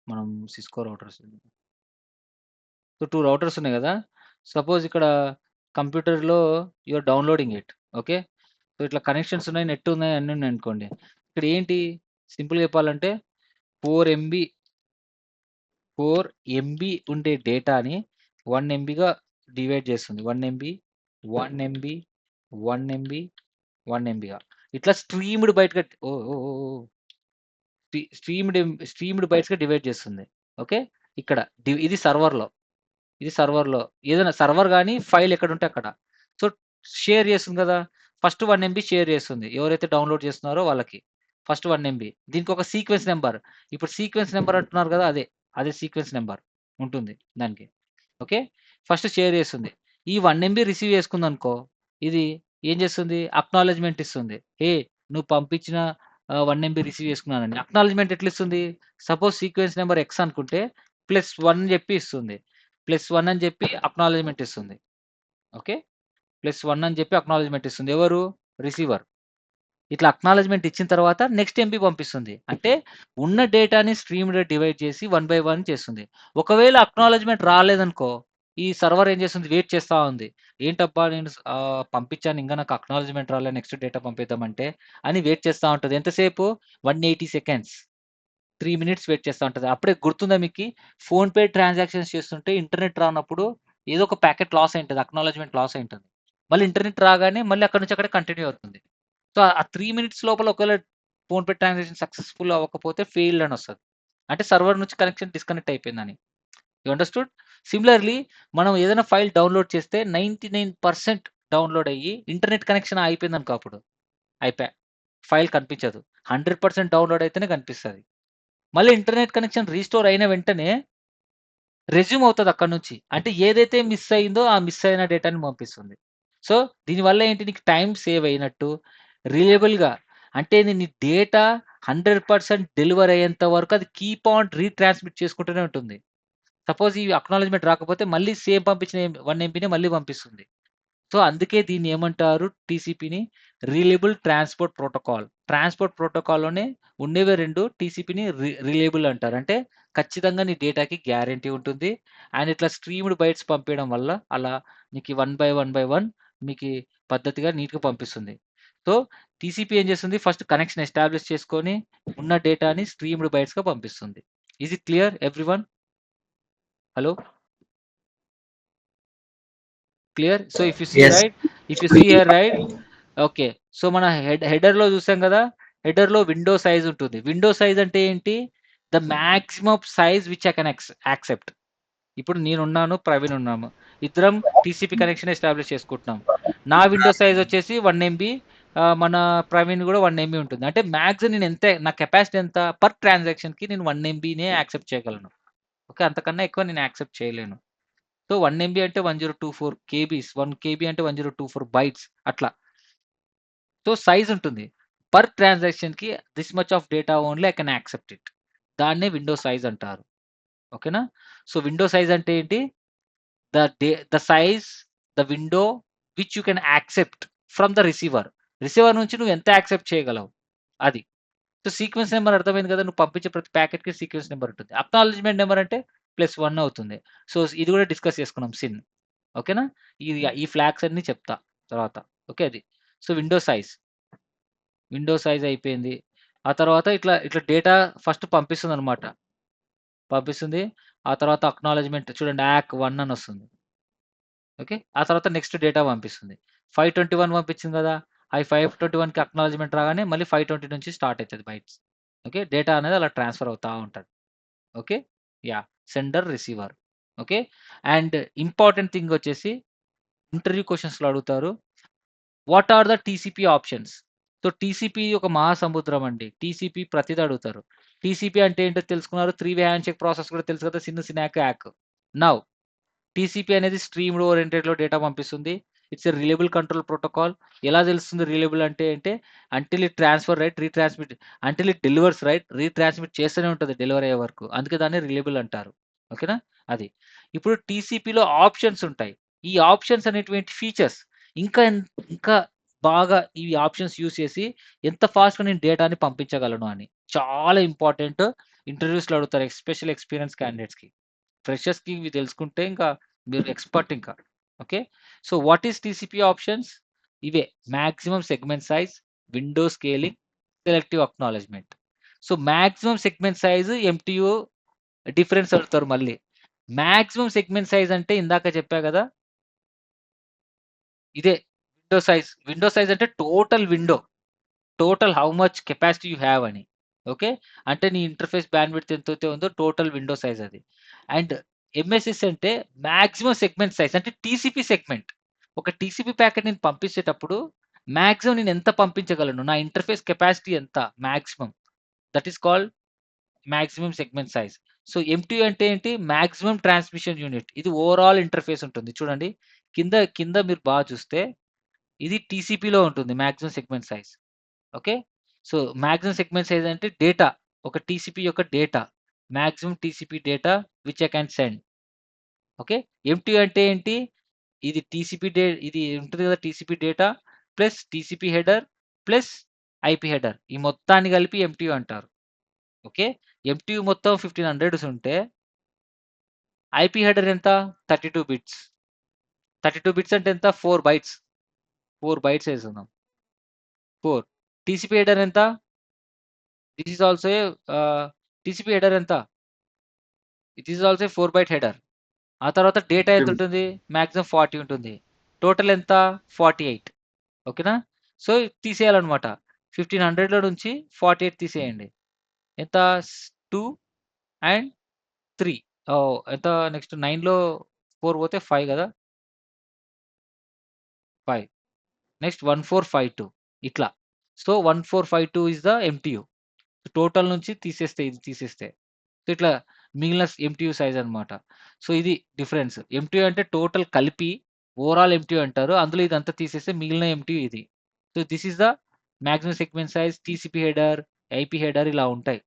మనం సిస్కో రౌటర్స్. సో, 2 రౌటర్స్ ఉన్నాయి గదా! సపోజ్ ఇక్కడ కంప్యూటర్‌లో you are downloading it. Okay. So, ఇట్లా కనెక్షన్స్ ఉన్నాయి, నెట్ ఉన్నాయి అన్నీ ఉన్నాయనుకోండి. ఇక్కడ ఏంటి? సింపుల్‌గా చెప్పాలంటే 4 ఎంబీ 4 ఎంబీ ఉండే డేటాని 1 ఎంబీగా డివైడ్ చేస్తుంది. 1 ఎంబీ, 1 ఎంబీ, 1 ఎంబీ, 1 ఎంబీగా. ఇట్లా స్ట్రీమ్డ్ బయటకి ఓహ్! ఓహ్! ఓహ్! ఓహ్! స్ట్రీమ్డ్ బైట్స్‌గా డివైడ్ చేస్తుంది. ఓకే. ఇక్కడ ఇది సర్వర్‌లో. ఇది సర్వర్‌లో. ఏదైనా సర్వర్ గాని ఫైల్ ఎక్కడుంటే అక్కడ. సో, షేర్ చేస్తుంది కదా! ఫస్ట్ 1 ఎంబీ షేర్ చేస్తుంది. ఎవరైతే డౌన్‌లోడ్ చేస్తున్నారో వాళ్ళకి. First 1 MB. దీనికొక సీక్వెన్స్ నంబర్. ఇప్పుడు సీక్వెన్స్ నంబర్ అంటున్నారు కదా! అదే. అదే సీక్వెన్స్ నంబర్ ఉంటుంది దానికి. ఓకే. ఫస్ట్ షేర్ చేస్తుంది. ఈ 1 ఎంబీ రిసీవ్ చేసుకుందనుకో, ఇది ఏం చేస్తుంది? అక్నాలెడ్జ్‌మెంట్ ఇస్తుంది. "హే! నువ్వు పంపించిన 1 ఎంబీ రిసీవ్ చేసుకున్నానని." అక్నాలెడ్జ్‌మెంట్ ఎట్లిస్తుంది? సపోజ్ సీక్వెన్స్ నంబర్ ఎక్స్ అనుకుంటే +1 అని చెప్పి ఇస్తుంది. +1 అని చెప్పి అక్నాలెడ్జ్‌మెంట్ ఇస్తుంది. ఓకే. +1 అని చెప్పి అక్నాలెడ్జ్‌మెంట్ ఇస్తుంది. ఎవరు? రిసీవర్. ఇట్లా అక్నాలెడ్జ్‌మెంట్ ఇచ్చిన తర్వాత నెక్స్ట్ ఎంబీ పంపిస్తుంది. అంటే ఉన్న డేటాని స్ట్రీమ్‌గా డివైడ్ చేసి 1 బై 1 చేస్తుంది. ఒకవేళ అక్నాలెడ్జ్‌మెంట్ రాలేదనుకో, ఈ సర్వర్ ఏం చేస్తుంది? వెయిట్ చేస్తా ఉంది. ఏంటబ్బా! నేను పంపించాను ఇంకా నాకు అక్నాలెడ్జ్‌మెంట్ రాలే నెక్స్ట్ డేటా పంపిద్దామంటే అని వెయిట్ చేస్తా ఉంటది. ఎంతసేపు? 180 సెకండ్స్. 3 మినిట్స్ వెయిట్ చేస్తా ఉంటది. అప్పుడే గుర్తుందా మీకి? ఫోన్‌పే ట్రాన్సాక్షన్స్ చేస్తుంటే ఇంటర్నెట్ రానప్పుడు ఏదో ఒక ప్యాకెట్ లాస్ అయింటది. అక్నాలెడ్జ్‌మెంట్ లాస్ అయింటది. మళ్ళీ ఇంటర్నెట్ రాగానే మళ్ళీ అక్కడి నుంచి అక్కడే కంటిన్యూ అవుతుంది. సో, ఆ 3 మినిట్స్ లోపల ఒకవేళ ఫోన్‌పే ట్రాన్సాక్షన్ సక్సెస్‌ఫుల్ అవ్వకపోతే ఫెయిల్డ్ అని వస్తది. అంటే సర్వర్ నుంచి కనెక్షన్ డిస్కనెక్ట్ అయిపోయిందని. You understood? సిమిలర్‌లీ మనం ఏదైనా ఫైల్ డౌన్‌లోడ్ చేస్తే 99% డౌన్‌లోడ్ అయ్యి ఇంటర్నెట్ కనెక్షన్ అయిపోయిందనుకో అప్పుడు అయిపాయే. ఫైల్ కనిపించదు. 100% డౌన్‌లోడ్ అయితేనే కనిపిస్తది. మళ్ళీ ఇంటర్నెట్ కనెక్షన్ రీస్టోర్ అయిన వెంటనే రెజ్యూమ్ అవుతది అక్కడి నుంచి. అంటే ఏదైతే మిస్ అయిందో ఆ మిస్ అయిన డేటాని పంపిస్తుంది. సో, దీనివల్ల ఏంటి నీకు టైమ్ సేవ్ అయినట్టు, రిలయబుల్‌గా అంటే నీ డేటా 100% డెలివర్ అయ్యేంత వరకు అది కీప్ ఆన్ రీట్రాన్స్మిట్ చేసుకుంటూనే ఉంటుంది. సపోజ్ ఈ అక్నాలెడ్జ్‌మెంట్ రాకపోతే మళ్ళీ సేమ్ పంపించిన 1 ఎంబీనే మళ్ళీ పంపిస్తుంది. సో, అందుకే దీన్ని ఏమంటారు టీసీపీని రిలయబుల్ ట్రాన్స్‌పోర్ట్ ప్రోటోకాల్. ట్రాన్స్‌పోర్ట్ ప్రోటోకాల్‌లోనే ఉండేవే 2 టీసీపీని రిలయబుల్ అంటారు. అంటే ఖచ్చితంగా నీ డేటాకి గ్యారంటీ ఉంటుంది. అండ్ ఇట్లా స్ట్రీమ్డ్ బైట్స్ పంపియడం వల్ల అలా నీకు 1 బై 1 మీకి పద్ధతిగా నీట్‌గా పంపిస్తుంది. సో, టీసీపీ ఏం చేస్తుంది ఫస్ట్ కనెక్షన్ ఎస్టాబ్లిష్ చేసుకొని ఉన్న డేటాని స్ట్రీమ్డ్ బైట్స్‌గా పంపిస్తుంది. Is it clear everyone? Hello? Clear? So, if you see Yes. Right, if you see here right, okay. So, మన హెడర్‌లో చూసాం కదా! హెడర్‌లో విండో సైజ్ ఉంటుంది. విండో సైజ్ అంటే ఏంటి? The maximum size which I can accept. ఇప్పుడు నేనున్నాను, ప్రవీణ్ ఉన్నాము. ఇద్దరం టీసీపీ కనెక్షన్ ఎస్టాబ్లిష్ చేసుకుంటున్నాం. నా విండో సైజ్ వచ్చేసి 1 ఎంబీ, మన ప్రవీణ్ కూడా 1 ఎంబీ ఉంటుంది. అంటే మాక్సిమం నేను ఎంత నా కెపాసిటీ ఎంత పర్ ట్రాన్సాక్షన్‌కి నేను 1 ఎంబీనే యాక్సెప్ట్ చేయగలను. ఓకే. అంతకన్నా ఎక్కువ నేను యాక్సెప్ట్ చేయలేను. సో, 1 ఎంబీ అంటే 1024 కేబీస్. 1 కేబీ అంటే 1024 బైట్స్ అట్లా. సో, సైజ్ ఉంటుంది. పర్ ట్రాన్సాక్షన్‌కి this much of data only I can accept it. దాన్నే విండో సైజ్ అంటారు. ఓకేనా? సో, విండో సైజ్ అంటే ఏంటి? The size, the window which you can accept from the receiver. Receiver నుంచి నువ్వు ఎంత యాక్సెప్ట్ చేయగలవు అది. సో, సీక్వెన్స్ నంబర్ అర్థమైంది కదా! నువ్వు పంపించే ప్రతి ప్యాకెట్‌కి సీక్వెన్స్ నంబర్ ఉంటుంది. అక్నాలెడ్జ్‌మెంట్ నంబర్ అంటే +1 అవుతుంది. సో, ఇది కూడా డిస్కస్ చేసుకున్నాం సిన్. ఓకేనా? ఈ ఫ్లాగ్స్ అన్నీ చెప్తా తర్వాత. ఓకే అది. సో, విండో సైజ్ అయిపోయింది. ఆ తర్వాత ఇట్లా డేటా ఫస్ట్ పంపిస్తుందనమాట. పంపిస్తుంది. ఆ తర్వాత అక్నాలెడ్జ్‌మెంట్ చూడండి యాక్1 అని వస్తుంది. ఓకే. ఆ తర్వాత నెక్స్ట్ డేటా పంపిస్తుంది. 521 పంపించింది కదా! ఆ 521కి అక్నాలెడ్జ్‌మెంట్ రాగానే మళ్ళీ 520 నుంచి స్టార్ట్ అయితది బైట్స్. ఓకే. డేటా అనేది అలా ట్రాన్స్‌ఫర్ అవుతా ఉంటది. Okay. Yeah! Sender, receiver. Okay. And important thing వచ్చేసి ఇంటర్వ్యూ క్వెషన్స్‌లో అడుగుతారు. What are the TCP options? So, TCP ఒక మహాసముద్రం అండి. టీసీపీ ప్రతిది అడుగుతారు. టీసీపీ అంటే ఏంటో తెలుసుకున్నారు. 3 వే హ్యాండ్‌షేక్ ప్రాసెస్ కూడా తెలుసు కదా! SYN ACK, ACK. నౌ టీసీపీ అనేది స్ట్రీమ్డ్ ఓరియెంటెడ్‌లో డేటా పంపిస్తుంది. It's a reliable control protocol. ఎలా తెలుస్తుంది రిలయబుల్ అంటే until it transfer right, retransmit until it delivers right, retransmit చేస్తూనే ఉంటది డెలివరీ అయ్యే వరకు. అందుకే దాన్ని రిలయబుల్ అంటారు. ఓకేనా? అది. ఇప్పుడు టీసీపీలో ఆప్షన్స్ ఉంటాయి. ఈ ఆప్షన్స్ అనేటువంటి ఫీచర్స్ ఇంకా ఇంకా బాగా ఈ ఆప్షన్స్ యూజ్ చేసి ఎంత ఫాస్ట్‌గా నేను డేటాని పంపించగలను అని. చాలా ఇంపార్టెంట్. ఇంటర్వ్యూస్‌లో అడుగుతారు. ఎస్పెషల్లీ ఎక్స్‌పీరియన్స్ క్యాండిడేట్స్‌కి. ఫ్రెషర్స్‌కి ఇవి తెలుసుకుంటే ఇంకా మీరు ఎక్స్‌పర్ట్ ఇంకా. Okay. So, what is TCP options? ఇవే maximum segment size, window scaling, selective acknowledgement. So, maximum segment size, MTU difference అడుగుతారు మళ్ళీ. మాక్సిమం సెగ్మెంట్ సైజ్ అంటే ఇందాక చెప్పా గదా! ఇదే విండో సైజ్. విండో సైజ్ అంటే total window. Total how much capacity you have అని. ఓకే. అంటే నీ ఇంటర్ఫేస్ బ్యాండ్‌విడ్త్ ఎంతైతే ఉందో టోటల్ విండో సైజ్ అది. అండ్ ఎంఎస్ఎస్ అంటే మాక్సిమం సెగ్మెంట్ సైజ్ అంటే టీసీపీ సెగ్మెంట్. ఒక టీసీపీ ప్యాకెట్ నేను పంపించేటప్పుడు మాక్సిమం నేను ఎంత పంపించగలను? నా ఇంటర్ఫేస్ కెపాసిటీ ఎంత maximum. That is called maximum segment size. So, MTU అంటే ఏంటి? Maximum transmission unit. ఇది ఓవరాల్ ఇంటర్ఫేస్ ఉంటుంది. చూడండి. కింద కింద మీరు బాగా చూస్తే ఇది టీసీపీలో ఉంటుంది maximum segment size. Okay. So, maximum segment size అంటే డేటా. ఒక టీసీపీ యొక్క data. Maximum TCP data which I can send. Okay. MTU అంటే ఏంటి? ఇది ఉంటది కదా! TCP data plus TCP header plus IP header. ఈ మొత్తాన్ని కలిపి ఎంటీయూ అంటారు. ఓకే. ఎంటీయూ మొత్తం 1500 ఉంటే ఐపీ హెడర్ ఎంత? 32 బిట్స్. 32 బిట్స్ అంటే ఎంత? 4 బైట్స్. 4 బైట్స్ ఏసుకుందాం. 4. టీసీపీ హెడర్ ఎంత? This is also a TCP header ఎంత? It is also a 4 byte header. ఆ తర్వాత డేటా ఎంత ఉంటుంది? మాక్సిమం 40 ఉంటుంది. టోటల్ ఎంత? 48. ఓకేనా? సో, తీసేయాలన్నమాట. 1500లో నుంచి 48 తీసేయండి. ఎంత? 2 అండ్ 3. ఎంత నెక్స్ట్ 9లో 4 పోతే 5 గదా! 5. నెక్స్ట్ 1452 ఇట్లా. So, 1452 is the MTU. Total నుంచి తీసేస్తే ఇది తీసేస్తే. సో, ఇట్లా మిగిలిన ఎంటీయూ సైజ్ అన్నమాట. సో, ఇది డిఫరెన్స్. ఎంటీయూ అంటే టోటల్ కలిపి ఓవరాల్ ఎంటీయూ అంటారు. అందులో ఇదంతా తీసేస్తే మిగిలిన ఎంటీయూ ఇది. So, this is the maximum segment size, TCP header, IP header ఇలా ఉంటాయి.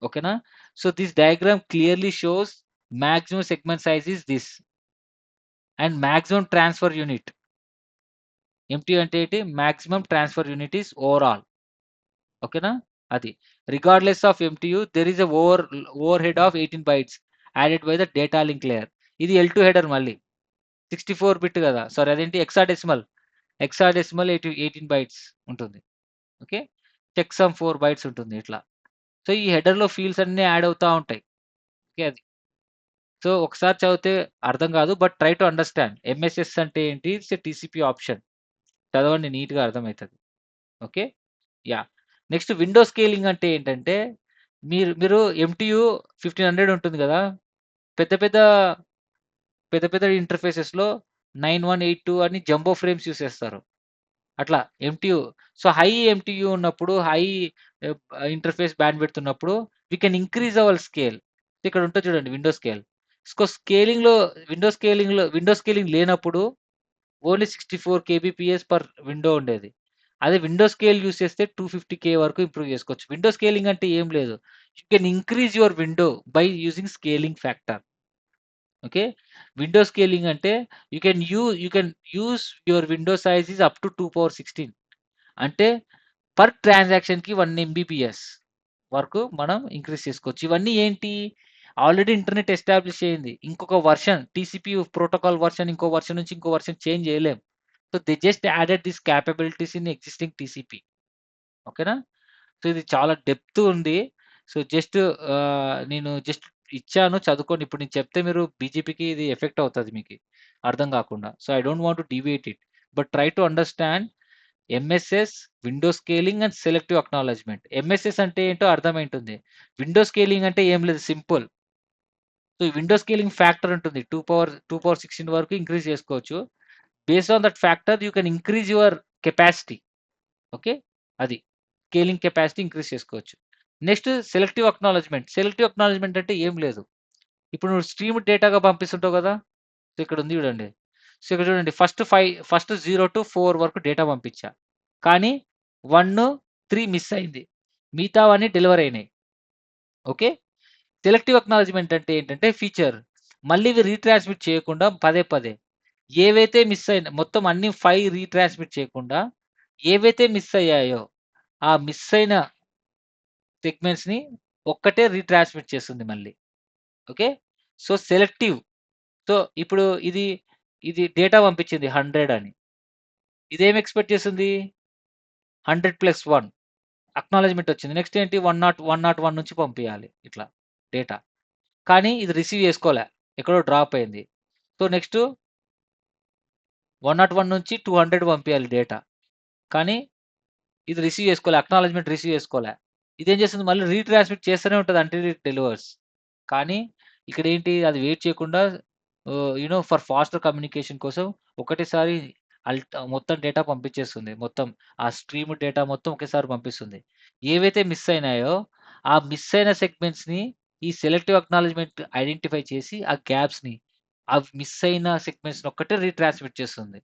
ఓకేనా? So this diagram clearly shows maximum segment size is this and maximum transfer unit. MTU అంటే ఏంటి? Maximum transfer unit is overall. ఓకేనా? అది. Regardless of MTU there is a overhead of 18 bytes added by the data link layer. ఇది L2 header మళ్ళీ. 64 bit కదా! Sorry అదేంటి hexadecimal. Hexadecimal 18 bytes ఉంటుంది. Okay. Checksum 4 bytes ఉంటుంది ఇట్లా. సో ఈ హెడర్‌లో ఫీల్డ్స్ అన్నీ యాడ్ అవుతా ఉంటాయి. ఓకే. అది. సో ఒకసారి చదివితే అర్థం కాదు. But try to understand. MSS అంటే ఏంటి? It's a TCP option. చదవండి నీట్‌గా అర్థమైతది. Okay. Yeah! Next window scaling అంటే ఏంటంటే మీరు ఎంటీయూ 1500 ఉంటుంది కదా! పెద్ద పెద్ద పెద్ద ఇంటర్ఫేసెస్‌లో 9182 అని జంబో ఫ్రేమ్స్ యూజ్ చేస్తారు. అట్లా ఎంటీయూ. సో హై ఎంటీయూ ఉన్నప్పుడు హై ఇంటర్ఫేస్ బ్యాండ్‌విడ్త్ ఉన్నప్పుడు we can increase our scale. ఇక్కడ ఉంటది చూడండి విండో స్కేల్. విండో స్కేలింగ్ లేనప్పుడు ఓన్లీ 64 కేబీపీఎస్ పర్ విండో ఉండేది. అదే విండో స్కేల్ యూజ్ చేస్తే 250K వరకు ఇంప్రూవ్ చేసుకోవచ్చు. విండో స్కేలింగ్ అంటే ఏం లేదు. You can increase your window by using scaling factor. Okay. Window scaling అంటే you can use your window size is up to 2 power 16. అంటే పర్ ట్రాన్సాక్షన్‌కి 1 ఎంబీపీఎస్ వరకు మనం ఇంక్రీజ్ చేసుకోవచ్చు. ఇవన్నీ ఏంటి? ఆల్రెడీ ఇంటర్నెట్ ఎస్టాబ్లిష్ అయింది. ఇంకొక వర్షన్ టీసీపీ ప్రోటోకాల్ వర్షన్ ఇంకో వర్షన్ నుంచి ఇంకో వర్షన్ చేంజ్ చేయలేం. So they just added these capabilities in existing TCP. ఓకేనా? సో ఇది చాలా డెప్త్ ఉంది. సో నేను జస్ట్ ఇచ్చాను చదువుకోండి. ఇప్పుడు నేను చెప్తే మీరు బీజేపీకి ఇది ఎఫెక్ట్ అవుతది మీకి. అర్థం కాకుండా. So I don't want to deviate it. But try to understand MSS, window scaling and selective acknowledgement. MSS అంటే ఏంటో అర్థమైంటుంది. విండో స్కేలింగ్ అంటే ఏం లేదు సింపుల్. సో ఈ విండో స్కేలింగ్ ఫ్యాక్టర్ ఉంటుంది. 2 పవర్ 16 వరకు ఇంక్రీజ్ చేసుకోవచ్చు. Based on that factor you can increase your capacity. Okay. అది. స్కేలింగ్ కెపాసిటీ ఇంక్రీజ్ చేసుకోవచ్చు. Next selective acknowledgement. Selective acknowledgement అంటే ఏం లేదు. ఇప్పుడు నువ్వు స్ట్రీమ్ డేటాగా పంపిస్తుంటావు కదా! సో ఇక్కడ ఉంది చూడండి. సో ఇక్కడ చూడండి ఫస్ట్ 0-4 వరకు డేటా పంపించా. కానీ 1, 3 మిస్ అయింది. మిగతావన్నీ డెలివర్ అయినాయి. ఓకే. సెలెక్టివ్ అక్నాలెడ్జ్‌మెంట్ అంటే ఏంటంటే ఫీచర్. మళ్ళీ ఇవి రీట్రాన్స్‌మిట్ చేయకుండా పదే ఏవైతే మిస్ అయిన మొత్తం అన్ని 5 రీట్రాన్స్‌మిట్ చేయకుండా ఏవైతే మిస్ అయ్యాయో ఆ మిస్ అయిన సెగ్మెంట్స్‌ని ఒక్కటే రీట్రాన్స్‌మిట్ చేస్తుంది మళ్ళీ. ఓకే. So selective. సో ఇప్పుడు ఇది డేటా పంపించింది 100 అని. ఇదేం ఎక్స్‌పెక్ట్ చేస్తుంది? 100+1 అక్నాలెడ్జ్‌మెంట్ వచ్చింది. నెక్స్ట్ ఏంటి 101 నుంచి పంపియాలి ఇట్లా డేటా. కానీ ఇది రిసీవ్ చేసుకోలే. ఎక్కడో డ్రాప్ అయింది. సో నెక్స్ట్ 101 నుంచి 200 పంపియాలి డేటా. కానీ ఇది రిసీవ్ చేసుకోలే. అక్నాలెడ్జ్‌మెంట్ రిసీవ్ చేసుకోలే. ఇదేం చేస్తుంది మళ్ళీ రీట్రాన్స్‌మిట్ చేస్తూనే ఉంటది అంటిల్ ఇట్ డెలివర్స్. కానీ ఇక్కడేంటి అది వెయిట్ చేయకుండా ఫర్ ఫాస్టర్ కమ్యూనికేషన్ కోసం ఒకటేసారి మొత్తం డేటా పంపించేస్తుంది. మొత్తం ఆ స్ట్రీమ్ డేటా మొత్తం ఒకేసారి పంపిస్తుంది. ఏవైతే మిస్ అయినాయో ఆ మిస్ అయిన సెగ్మెంట్స్‌ని ఈ సెలెక్టివ్ అక్నాలెడ్జ్‌మెంట్ ఐడెంటిఫై చేసి ఆ గ్యాప్స్‌ని ఆ మిస్ అయిన సెగ్మెంట్స్‌ని ఒక్కటే రీట్రాన్స్‌మిట్ చేస్తుంది.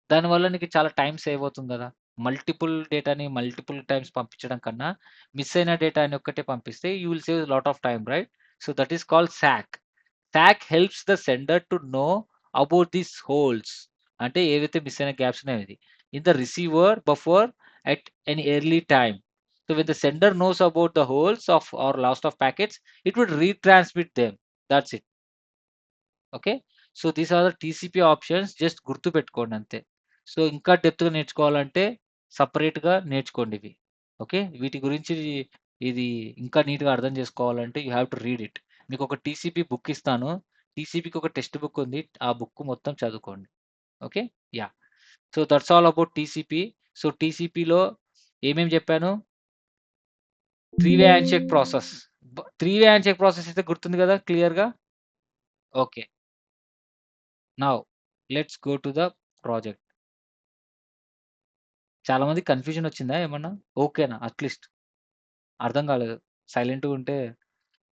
దానివల్ల నీకు చాలా టైమ్ సేవ్ అవుతుంది గదా! మల్టిపుల్ డేటాని మల్టిపుల్ టైమ్స్ పంపించడం కన్నా మిస్ అయిన డేటాని ఒక్కటే పంపిస్తే you will save lot of time right? So that is called SACK. SACK helps the sender to know about these holes. అంటే ఏవైతే మిస్ అయిన గ్యాప్స్ ఉన్నాయో ఇది. In the receiver buffer at any early time. So when the sender knows about the holes of or lost of packets it would retransmit them. That's it. Okay. So these are the TCP options just గుర్తుపెట్టుకోండి అంతే. So ఇంకా డెప్త్‌గా నేర్చుకోవాలంటే సెపరేట్‌గా నేర్చుకోండి ఇవి. Okay. వీటి గురించి ఇది ఇంకా నీట్‌గా అర్థం చేసుకోవాలంటే you have to read it. మీకొక టీసీపీ బుక్ ఇస్తాను. టీసీపీకి ఒక టెక్స్ట్ బుక్ ఉంది. ఆ బుక్ మొత్తం చదువుకోండి. Okay. Yeah! So that's all about TCP. So టీసీపీలో ఏమేమి చెప్పాను? 3 way handshake process. 3 way handshake process అయితే గుర్తుంది గదా! క్లియర్‌గా? Okay. Now let's go to the project. చాలా మందికి కన్‌ఫ్యూజన్ వచ్చిందా ఏమన్నా? ఓకేనా అట్‌లీస్ట్? అర్థం కాలేదు. సైలెంట్‌గా ఉంటే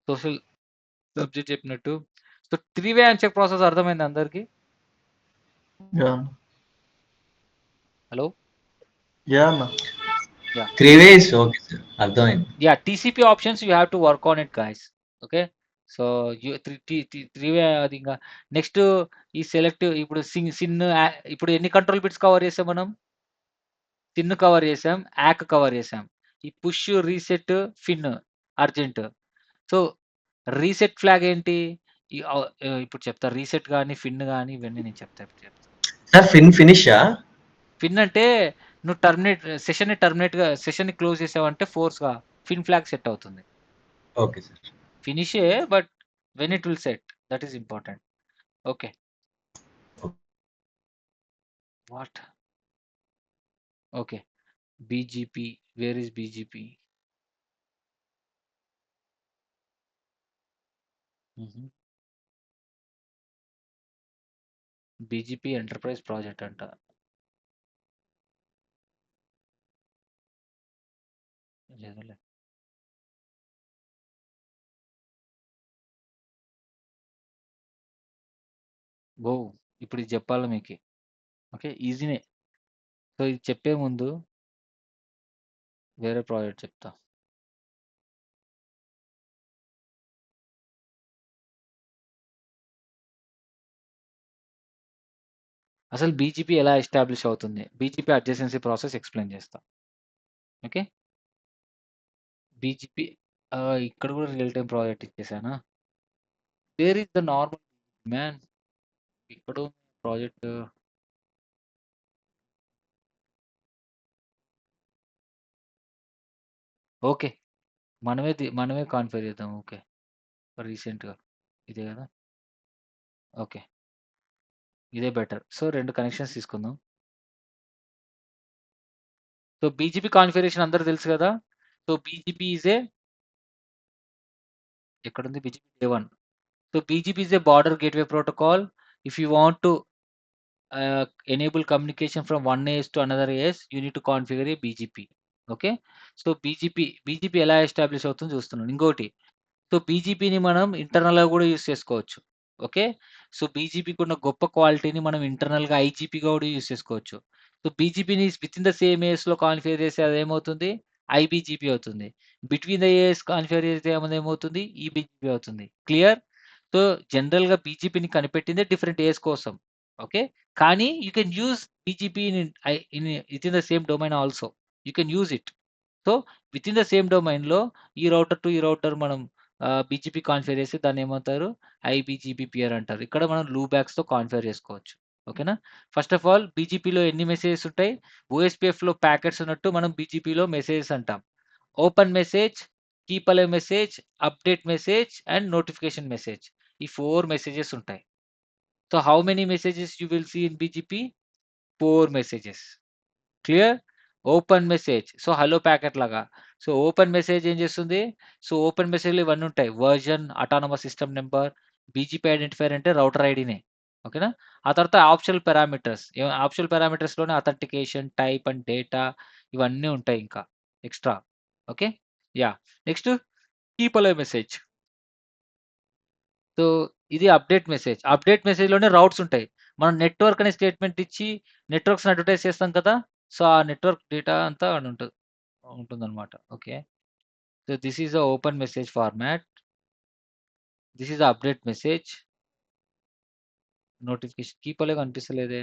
సోషల్ సబ్జెక్ట్ చెప్పినట్టు. సో 3 వే హ్యాండ్‌షేక్ ప్రాసెస్ అర్థమైందా అందరికి? Yeah. హలో? Yeah, అన్న. Yeah. 3-way is okay, sir. అర్థమైంది. Yeah, TCP options you have to work on it, guys. Okay. So three వే అది ఇంకా నెక్స్ట్ ఈ సెలెక్టివ్ ఇప్పుడు సిన్ ఇప్పుడు ఎన్ని కంట్రోల్ బిట్స్ కవర్ చేసాం మనం? సిన్ కవర్ చేసాం, యాక్ కవర్ చేసాం. ఈ పుష్, రీసెట్, ఫిన్ అర్జెంట్. సో రీసెట్ ఫ్లాగ్ ఏంటి? ఇప్పుడు చెప్తా. రీసెట్ కానీ ఫిన్ కానీ ఇవన్నీ నేను చెప్తా. ఇప్పుడు చెప్తా. సార్ ఫినిషా? ఫిన్ అంటే నువ్వు సెషన్ ని క్లోజ్ చేసావంటే ఫోర్స్గా ఫిన్ ఫ్లాగ్ సెట్ అవుతుంది. Okay sir. ఫినిషే, but when it will set, that is important. Okay. What? Okay. BGP, where is BGP? BGP enterprise project అంట. లేదులే. ఓ ఇప్పుడు ఇది చెప్పాలా మీకు? ఓకే, ఈజీనే. సో ఇది చెప్పే ముందు వేరే ప్రాజెక్ట్ చెప్తా. అసలు BGP ఎలా ఎస్టాబ్లిష్ అవుతుంది? BGP అడ్జసెన్సీ ప్రాసెస్ ఎక్స్ప్లెయిన్ చేస్తా. ఓకే. BGP ఇక్కడ కూడా రియల్ టైం ప్రాజెక్ట్ ఇచ్చేసానా? Where is the normal man? ఇక్కడ ప్రాజెక్ట్ ఓకే. మనమే కాన్ఫిగర్ చేద్దాం. ఓకే. రీసెంట్‌గా ఇదే కదా? ఓకే. ఇదే బెటర్. సో 2 కనెక్షన్స్ తీసుకుందాం. సో BGP కాన్ఫిగరేషన్ అందరికి తెలుసు కదా? సో BGP ఈజ్ ఏ ఎక్కడుంది BGP A1. So BGP is a border gateway protocol. If you want to enable communication from one AS to another AS, you need to configure a BGP. Okay. So BGP ఎలా establish అవుతుందో చూస్తున్నాను. ఇంకోటి, so BGPని మనం ఇంటర్నల్‌గా కూడా use చేసుకోవచ్చు. Okay. So BGPకి ఉన్న గొప్ప క్వాలిటీని మనం ఇంటర్నల్‌గా IGPగా కూడా యూజ్ చేసుకోవచ్చు. సో BGPని వితిన్ ద సేమ్ ఏఎస్‌లో కాన్ఫిగర్ చేస్తే అదేమవుతుంది? IBGP అవుతుంది. బిట్వీన్ ద ఏఎస్ కాన్ఫిగర్ చేస్తే ఏమవుతుంది? ఈBGP అవుతుంది. క్లియర్? సో జనరల్‌గా BGPని కనిపెట్టిందే డిఫరెంట్ ఏఎస్ కోసం. ఓకే. కానీ you can use BGP within the same domain also. You can use it. So within the same డొమైన్‌లో ఈ రౌటర్ టు ఈ రౌటర్ మనం BGP కాన్ఫిగర్ చేసి దాన్ని ఏమంటారు? IBGP పియర్ అంటారు. ఇక్కడ మనం లూబ్యాక్స్‌తో కాన్ఫిగర్ చేసుకోవచ్చు. ఓకేనా? ఫస్ట్ ఆఫ్ ఆల్ BGPలో ఎన్ని మెసేజెస్ ఉంటాయి? OSPFలో ప్యాకెట్స్ ఉన్నట్టు మనం BGPలో మెసేజెస్ అంటాం. Open message, keep alive message, update message and notification message. ఈ 4 మెసేజెస్ ఉంటాయి. So how many messages you will see in BGP? 4 messages. Clear? Open message. So hello packet లాగా. సో ఓపెన్ మెసేజ్ ఏం చేస్తుంది? So open మెసేజ్‌లో ఇవన్నీ ఉంటాయి. Version, autonomous system number, BGP identifier అంటే router ఐడీనే. ఓకేనా? ఆ తర్వాత ఆప్షనల్ పారామీటర్స్. ఆప్షనల్ పారామీటర్స్‌లోనే అథెంటికేషన్, టైప్ అండ్ డేటా ఇవన్నీ ఉంటాయి ఇంకా extra. Okay. Yeah! Next keep alive message. So ఇది అప్డేట్ మెసేజ్. అప్డేట్ మెసేజ్‌లోనే రౌట్స్ ఉంటాయి. మనం నెట్వర్క్ అనే స్టేట్మెంట్ ఇచ్చి నెట్వర్క్స్‌ని అడ్వర్టైజ్ చేస్తాం కదా! సో ఆ నెట్వర్క్ డేటా అంతా ఉంటుందన్నమాట. Okay. So this is the open message format. This is the update message. Notification keep alive కనిపిస్తలేదే.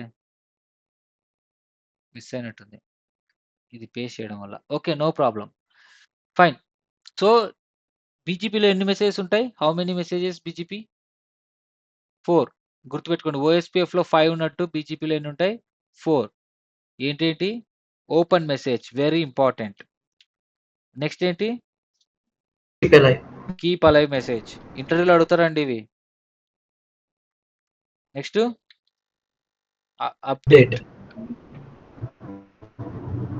మిస్ అయినట్టుంది. ఇది పేస్ట్ చేయడం వల్ల. Okay. No problem. Fine. So BGPలో ఎన్ని మెసేజెస్ ఉంటాయి? How many messages BGP? 4. గుర్తుపెట్టుకోండి. OSPFలో 5 ఉన్నట్టు BGPలో ఎన్ని ఉంటాయి? 4. ఏంటేంటి? Open message very important. Next ఏంటి? Keep alive message. ఇంటర్వ్యూలో అడుగుతారండి ఇవి. Next update.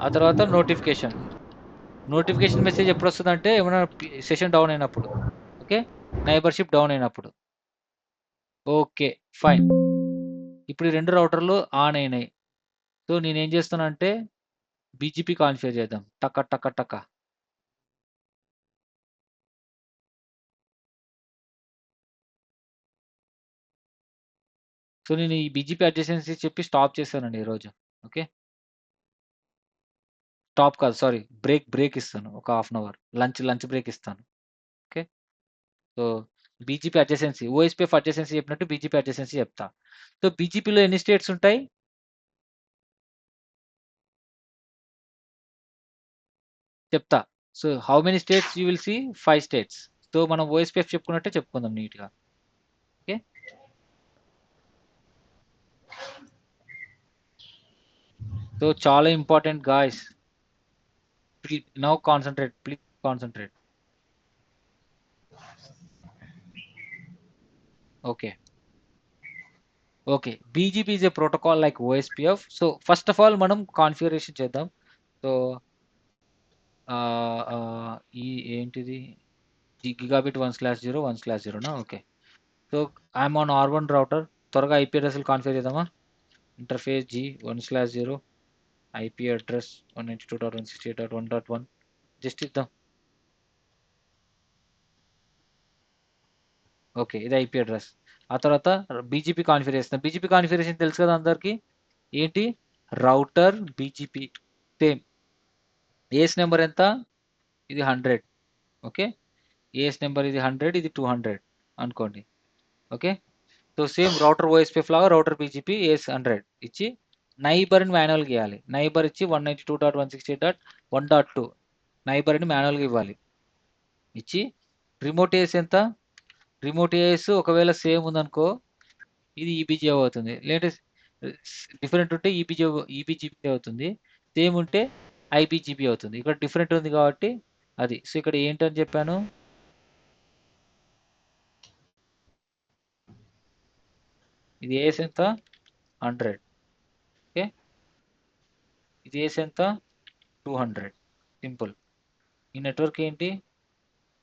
ఆ తర్వాత నోటిఫికేషన్. నోటిఫికేషన్ మెసేజ్ ఎప్పుడు వస్తుందంటే ఏమైనా సెషన్ డౌన్ అయినప్పుడు. ఓకే. నైబర్షిప్ డౌన్ అయినప్పుడు. ఓకే. ఫైన్. ఇప్పుడు ఈ 2 రౌటర్లు ఆన్ అయినాయి. సో నేనేం చేస్తానంటే BGP కాన్ఫిగర్ చేద్దాం. టక టక టక. సో నేను ఈ BGP అడ్జసెన్సీ చెప్పి స్టాప్ చేశానండి ఈరోజు. ఓకే. టాప్ కాదు సారీ. బ్రేక్ ఇస్తాను. ఒక half an hour. Lunch break ఇస్తాను. Okay. So, BGP adjacency, OSPF adjacency చెప్పినట్టు బీజీపీ అడ్జసెన్సీ చెప్తా. సో, బీజీపీలో ఎన్ని స్టేట్స్ ఉంటాయి? చెప్తా. So, how many states you will see? 5 states. So, మనం ఓఎస్పీఎఫ్ చెప్పుకున్నట్టే చెప్పుకుందాం నీట్‌గా. ఓకే. సో, చాలా important guys. Now concentrate. Please concentrate. Okay. Okay. BGP is a protocol like OSPF. So, first of all మనం configuration చేద్దాం. So, ah, ah, ఈ ఏంటిది? Gigabit 1/0, 1/0 okay. So, I'm on R1 router. త్వరగా IP అడ్రెస్‌లు configure చేద్దామా? Interface G 1/0 IP address 192.168.1.1 just ఇద్దాం. Okay. ఇది IP address. ఆ తర్వాత బీజీపీ కాన్ఫిగర్ చేస్తాం. బీజీపీ కాన్ఫిగరేషన్ తెలుసు కదా అందరికి. ఏంటి? Router BGP same. AS number ఎంత? ఇది 100. ఓకే. ఏఎస్ నెంబర్ ఇది 100, ఇది 200 అనుకోండి. ఓకే. సో, సేమ్ రౌటర్ ఓఎస్పీఎఫ్ లాగా రౌటర్ బీజీపీ ఏఎస్ 100 ఇచ్చి నైబర్‌ని మాన్యువల్‌గా ఇయ్యాలి. నైబర్ ఇచ్చి 192.168.1.2 నైబర్‌ని మాన్యువల్‌గా ఇవ్వాలి. ఇచ్చి రిమోట్ ఏఎస్ ఎంత? రిమోట్ ఏఎస్ ఒకవేళ సేమ్ ఉందనుకో ఇది ఈబీజీఏ అవుతుంది. లేదంటే డిఫరెంట్ ఉంటే ఈబీజీపీ అవుతుంది. సేమ్ ఉంటే ఐబీజీపీ అవుతుంది. ఇక్కడ డిఫరెంట్ ఉంది కాబట్టి అది. సో, ఇక్కడ ఏంటని చెప్పాను? ఇది ఏఎస్ ఎంత? 100. ఓకే. ఇది ఏఎస్ ఎంత? 200. సింపుల్. ఈ నెట్వర్క్ ఏంటి?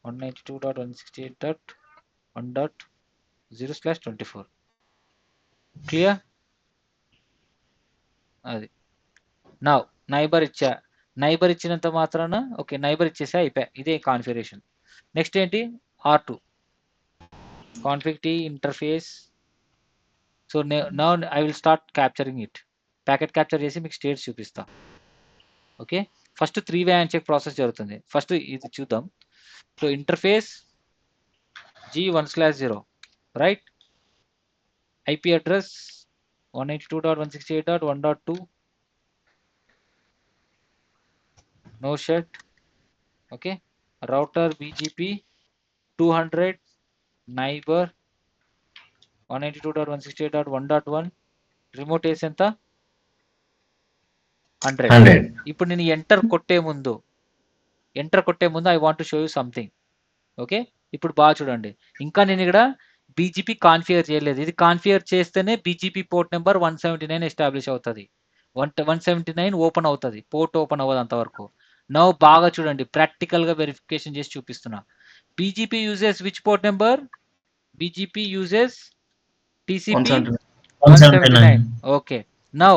192.168.1.0/24. క్లియర్? అది. నౌ నైబర్ ఇచ్చా. నైబర్ ఇచ్చినంత మాత్రాన ఓకే. నైబర్ ఇచ్చేసా అయిపోయా. ఇదే కాన్ఫిగరేషన్. నెక్స్ట్ ఏంటి? R2 config T interface. So, now I will start capturing it. Packet capture చేసి మీకు స్టేట్స్ చూపిస్తా. Okay. First 3 way handshake process జరుగుతుంది. ఫస్ట్ ఇది చూద్దాం. So, interface G 1/0 right. IP address 192.168.1.2 no shut. Okay. Router BGP 200 neighbor 192.168.1.1 remote AS ఎంత? 100. 100. ఇప్పుడు నేను enter కొట్టే ముందు I want to show you something. Okay. ఇప్పుడు బాగా చూడండి. ఇంకా నేను ఇక్కడ బీజీపీ కాన్ఫిగర్ చేయలేదు. ఇది కాన్ఫిగర్ చేస్తేనే బీజీపీ పోర్ట్ నెంబర్ 179 ఎస్టాబ్లిష్ అవుతుంది. 179 ఓపెన్ అవుతుంది. పోర్ట్ ఓపెన్ అవ్వదు అంతవరకు. నౌ బాగా చూడండి. ప్రాక్టికల్గా వెరిఫికేషన్ చేసి చూపిస్తున్నా. BGP uses which port number? BGP uses TCP 179. Okay. Now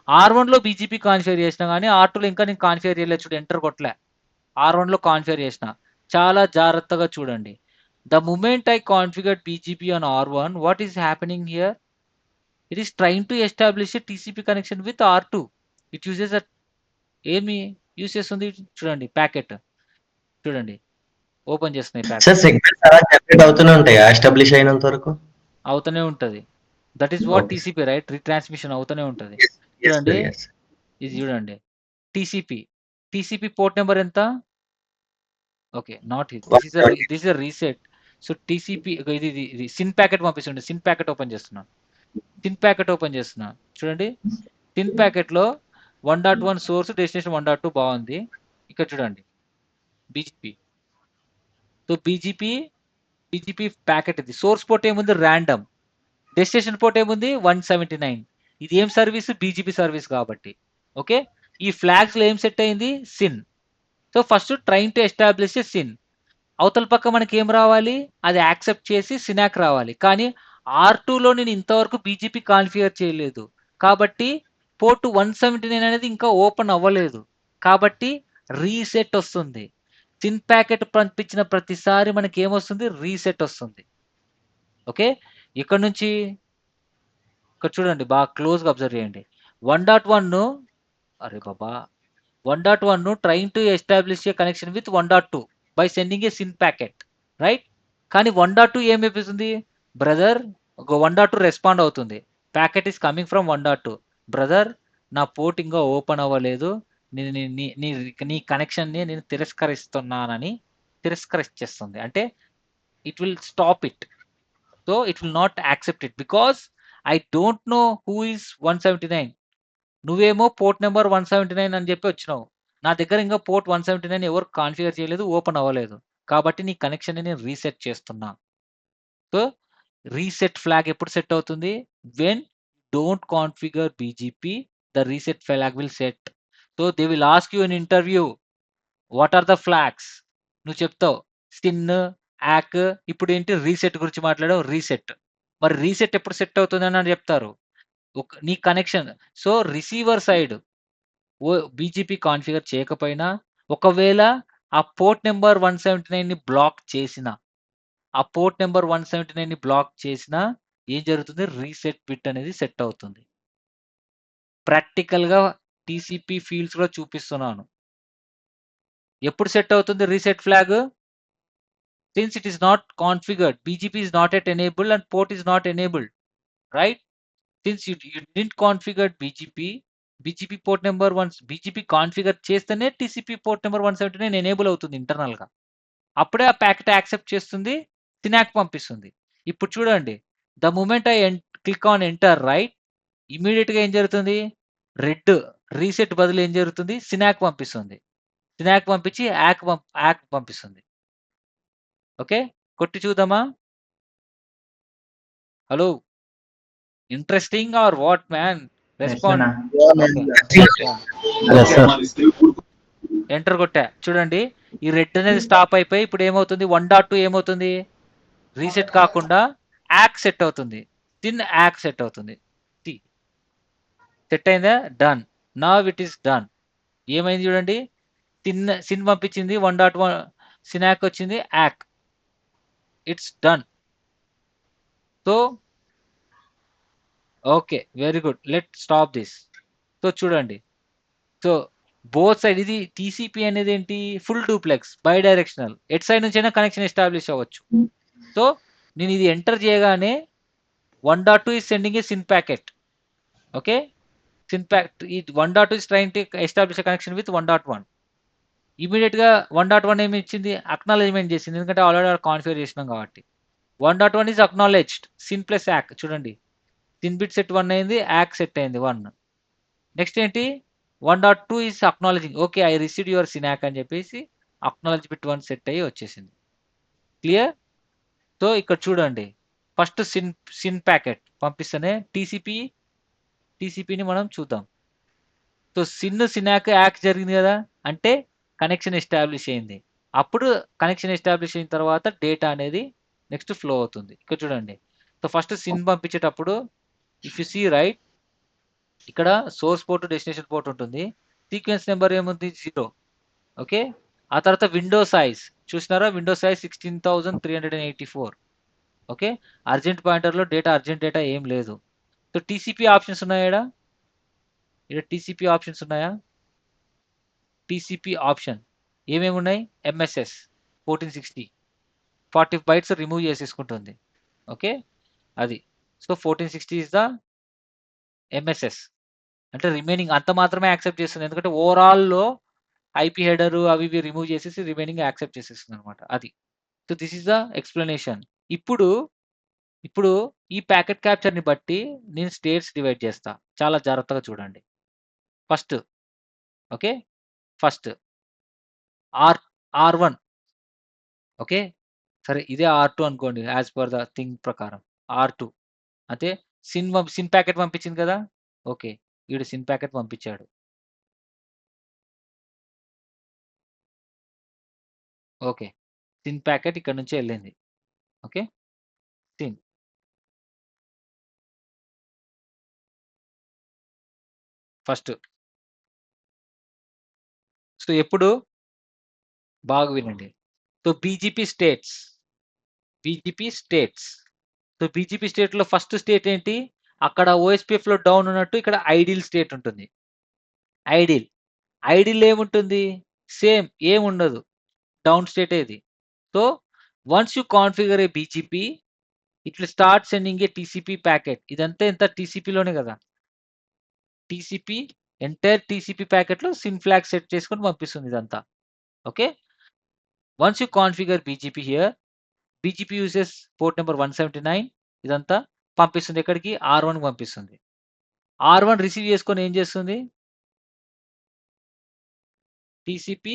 R1 లో బీజీపీ కాన్ఫిగర్ చేసినా కానీ R2 లో ఇంకా నేను కాన్ఫిగర్ చేయలేదు. చూడు ఎంటర్ కొట్టలే. R1 లో కాన్ఫిగర్ చేసిన. చాలా జాగ్రత్తగా చూడండి. The moment I configured BGP on R1 what is happening here? It is trying to establish a TCP connection with R2. It uses ఏమి యూజ్ చేస్తుంది చూడండి. ప్యాకెట్ చూడండి. ఓపెన్ చేస్తున్నాయి సార్ ప్యాకెట్. సెగ్మెంట్స్ అలా జనరేట్ అవుతూనే ఉంటాయా ఎస్టాబ్లిష్ అయినంత వరకు? అవుతూనే ఉంటది. That is what okay. TCP right. Retransmission అవుతూనే ఉంటది. యెస్. యెస్ చూడండి. సార్. యెస్. ఇది చూడండి. టీసీపీ పోర్ట్ నెంబర్ ఎంత? Okay. Not this. This is 170. A reset. So, TCP ఇది సిన్ ప్యాకెట్ పంపిస్తుండే. సిన్ ప్యాకెట్ ఓపెన్ చేస్తున్నా. చూడండి. సిన్ ప్యాకెట్‌లో 1.1 సోర్స్ డెస్టినేషన్ 1.2 బాగుంది. ఇక్కడ చూడండి. బీజీపీ. సో, బీజీపీ ప్యాకెట్ ఇది. సోర్స్ పోర్ట్ ఏముంది? రాండమ్. డెస్టినేషన్ పోర్ట్ ఏముంది? 179. ఇది ఏం సర్వీస్? బీజీపీ సర్వీస్ కాబట్టి. ఓకే. ఈ ఫ్లాగ్స్‌లో ఏం సెట్ అయింది? Sin. So, first trying to establish a sin. అవతల పక్క మనకి ఏం రావాలి? అది యాక్సెప్ట్ చేసి సినాక్ రావాలి. కానీ R2లో నేను ఇంతవరకు బీజీపీ కాన్ఫిగర్ చేయలేదు. కాబట్టి పోర్ట్ 179 అనేది ఇంకా ఓపెన్ అవ్వలేదు. కాబట్టి రీసెట్ వస్తుంది. సిన్ ప్యాకెట్ పంపించిన ప్రతిసారి మనకి ఏమొస్తుంది? రీసెట్ వస్తుంది. ఓకే. ఇక్కడ నుంచి ఇక్కడ చూడండి. బాగా క్లోజ్‌గా అబ్జర్వ్ చేయండి. 1.1 అరే బాబా! 1.1 trying to establish a connection with 1.2 by sending a SYN packet, right? కానీ 1.2 ఏం చూపిస్తుంది? బ్రదర్ ఒక 1.2 రెస్పాండ్ అవుతుంది. Packet is coming from 1.2. Brother నా పోర్ట్ ఇంకా ఓపెన్ అవ్వలేదు. నీ నీ నీ నీ నీ కనెక్షన్ని నేను తిరస్కరిస్తున్నానని తిరస్కరించేస్తుంది. అంటే it will stop it. So it will not accept it because I don't know who is 179. నువ్వేమో పోర్ట్ నెంబర్ 179 అని చెప్పి వచ్చినావు. నా దగ్గర ఇంకా పోర్ట్ 179 ఎవరు కాన్ఫిగర్ చేయలేదు, ఓపెన్ అవ్వలేదు. కాబట్టి నీ కనెక్షన్ని నేను రీసెట్ చేస్తున్నా. సో రీసెట్ ఫ్లాగ్ ఎప్పుడు సెట్ అవుతుంది? When don't configure BGP the reset flag will set. So they will ask you in interview what are the flags. నువ్వు చెప్తావు స్టిన్, యాక్. ఇప్పుడు ఏంటి రీసెట్ గురించి మాట్లాడావు, రీసెట్. మరి రీసెట్ ఎప్పుడు సెట్ అవుతుంది అని చెప్తారు. నీ connection. So receiver side BGP configure చేయకపోయినా, ఒకవేళ ఆ పోర్ట్ నెంబర్ 179ని బ్లాక్ చేసిన, ఆ పోర్ట్ నెంబర్ 179ని బ్లాక్ చేసినా ఏం జరుగుతుంది? రీసెట్ బిట్ అనేది సెట్ అవుతుంది. ప్రాక్టికల్‌గా టీసీపీ ఫీల్డ్స్‌లో చూపిస్తున్నాను. ఎప్పుడు సెట్ అవుతుంది reset flag? Since it is not configured, BGP is not yet enabled and port is not enabled, right? Since you didn't configure BGP port number once BGP configure చేస్తేనే TCP port number 179 enable అవుతుంది ఇంటర్నల్‌గా. అప్పుడే ఆ packet accept చేస్తుంది, సినాక్ పంపిస్తుంది. ఇప్పుడు చూడండి, the moment I click on enter right, ఇమ్మీడియట్‌గా ఏం జరుగుతుంది? రెడ్ రీసెట్ బదులు ఏం జరుగుతుంది? సినాక్ పంపిస్తుంది. సినాక్ పంపించి యాక్ పంపిస్తుంది. ఓకే, కొట్టి చూద్దామా? Hello, interesting or what man? Respond. Enter కొట్టా. చూడండి, ఈ రెడ్ అనేది స్టాప్ అయిపోయి ఇప్పుడు ఏమవుతుంది? 1.2 ఏమవుతుంది? రీసెట్ కాకుండా యాక్ సెట్ అవుతుంది. సిన్ యాక్ సెట్ అవుతుంది. సెట్ అయిందా? Done. Now it is done. ఏమైంది చూడండి, సిన్ పంపించింది 1.1, సినాక్ వచ్చింది, ACK. It's done. So okay, very good. Let stop this. So చూడండి, సో బోత్ సైడ్ ఇది టీసీపీ అనేది ఏంటి? Full duplex, bidirectional. ఎట్ సైడ్ నుంచి అయినా కనెక్షన్ ఎస్టాబ్లిష్ అవ్వచ్చు. సో నేను ఇది ఎంటర్ చేయగానే 1.2 is sending a SYN packet. Okay, SYN packet. 1.2 is trying to establish a connection with 1.1. Immediate గా 1.1 ఏమి ఇచ్చింది? అక్నాలెడ్జ్మెంట్ చేసింది, ఎందుకంటే ఆల్రెడీ కాన్ఫిగర్ చేసినాం కాబట్టి. 1.1 is acknowledged. సిన్ ప్లస్ యాక్. చూడండి, సిన్ బిట్ సెట్ 1 అయింది, యాక్ సెట్ అయింది 1. నెక్స్ట్ ఏంటి? 1.2 is acknowledging. Okay, I received your SYN ACK అని చెప్పేసి అక్నాలెడ్జ్ బిట్ 1 సెట్ అయ్యి వచ్చేసింది. క్లియర్? సో ఇక్కడ చూడండి, ఫస్ట్ సిన్ ప్యాకెట్ పంపిస్తేనే టీసీపీని మనం చూద్దాం. సో సినాక్ యాక్ జరిగింది కదా, అంటే కనెక్షన్ ఎస్టాబ్లిష్ అయింది. అప్పుడు కనెక్షన్ ఎస్టాబ్లిష్ అయిన తర్వాత డేటా అనేది నెక్స్ట్ ఫ్లో అవుతుంది. ఇక్కడ చూడండి, సో ఫస్ట్ సిన్ పంపించేటప్పుడు ఇఫ్ యు సీ రైట్, ఇక్కడ సోర్స్ పోర్ట్, డెస్టినేషన్ పోర్ట్ ఉంటుంది. సీక్వెన్స్ నెంబర్ ఏముంది? 0. ఓకే, ఆ తర్వాత విండో సైజ్ చూసినారా? Window size 16,384. ఓకే, అర్జెంట్ పాయింటర్లో అర్జెంట్ డేటా ఏం లేదు. సో టీసీపీ ఆప్షన్స్ ఉన్నాయా? ఇక్కడ టీసీపీ ఆప్షన్స్ ఉన్నాయా? టీసీపీ ఆప్షన్ ఏమేమి ఉన్నాయి? ఎంఎస్ఎస్ 1460 40 బైట్స్ రిమూవ్ చేసేసుకుంటుంది. ఓకే, అది. సో 1460 ఇస్ ద ఎంఎస్ఎస్, అంటే రిమైనింగ్ అంత మాత్రమే యాక్సెప్ట్ చేస్తుంది, ఎందుకంటే ఓవరాల్లో ఐపీ హెడర్ అవి ఇవి రిమూవ్ చేసేసి రిమైనింగ్ యాక్సెప్ట్ చేసేస్తుంది అనమాట. అది. So this is the explanation. ఇప్పుడు ఈ ప్యాకెట్ క్యాప్చర్ని బట్టి నేను స్టేట్స్ డివైడ్ చేస్తా. చాలా జాగ్రత్తగా చూడండి. First okay, first R1. Okay, సరే ఇదే R2 అనుకోండి, యాజ్ పర్ ద థింగ్ ప్రకారం R2 అంటే సిన్ ప్యాకెట్ పంపించింది కదా. ఓకే, వీడు సిన్ ప్యాకెట్ పంపించాడు. ఓకే, సిన్ ప్యాకెట్ ఇక్కడ నుంచి వెళ్ళింది. Okay, sin first. సో ఎప్పుడు బాగా వినండి. So BGP states. So BGP state లో ఫస్ట్ స్టేట్ ఏంటి? అక్కడ ఓఎస్పీఎఫ్ లో డౌన్ ఉన్నట్టు ఇక్కడ ఐడిల్ స్టేట్ ఉంటుంది. ఐడిల్ ఐడిల్‌లో ఏముంటుంది? సేమ్ ఏముండదు. డౌన్ స్టేటే ఇది. So, once you configure a BGP, it will start sending a TCP packet. ఇదంతా ఎంత టీసీపీలోనే కదా! టీసీపీ ఎంటైర్ టీసీపీ ప్యాకెట్‌లో సిన్ ఫ్లాగ్ సెట్ చేసుకొని పంపిస్తుంది ఇదంతా. Okay. Once you configure BGP here, BGP uses port number 179 ఇదంతా పంపిస్తుంది ఎక్కడికి? R1కి పంపిస్తుంది. R1 రిసీవ్ చేసుకొని ఏం చేస్తుంది? TCP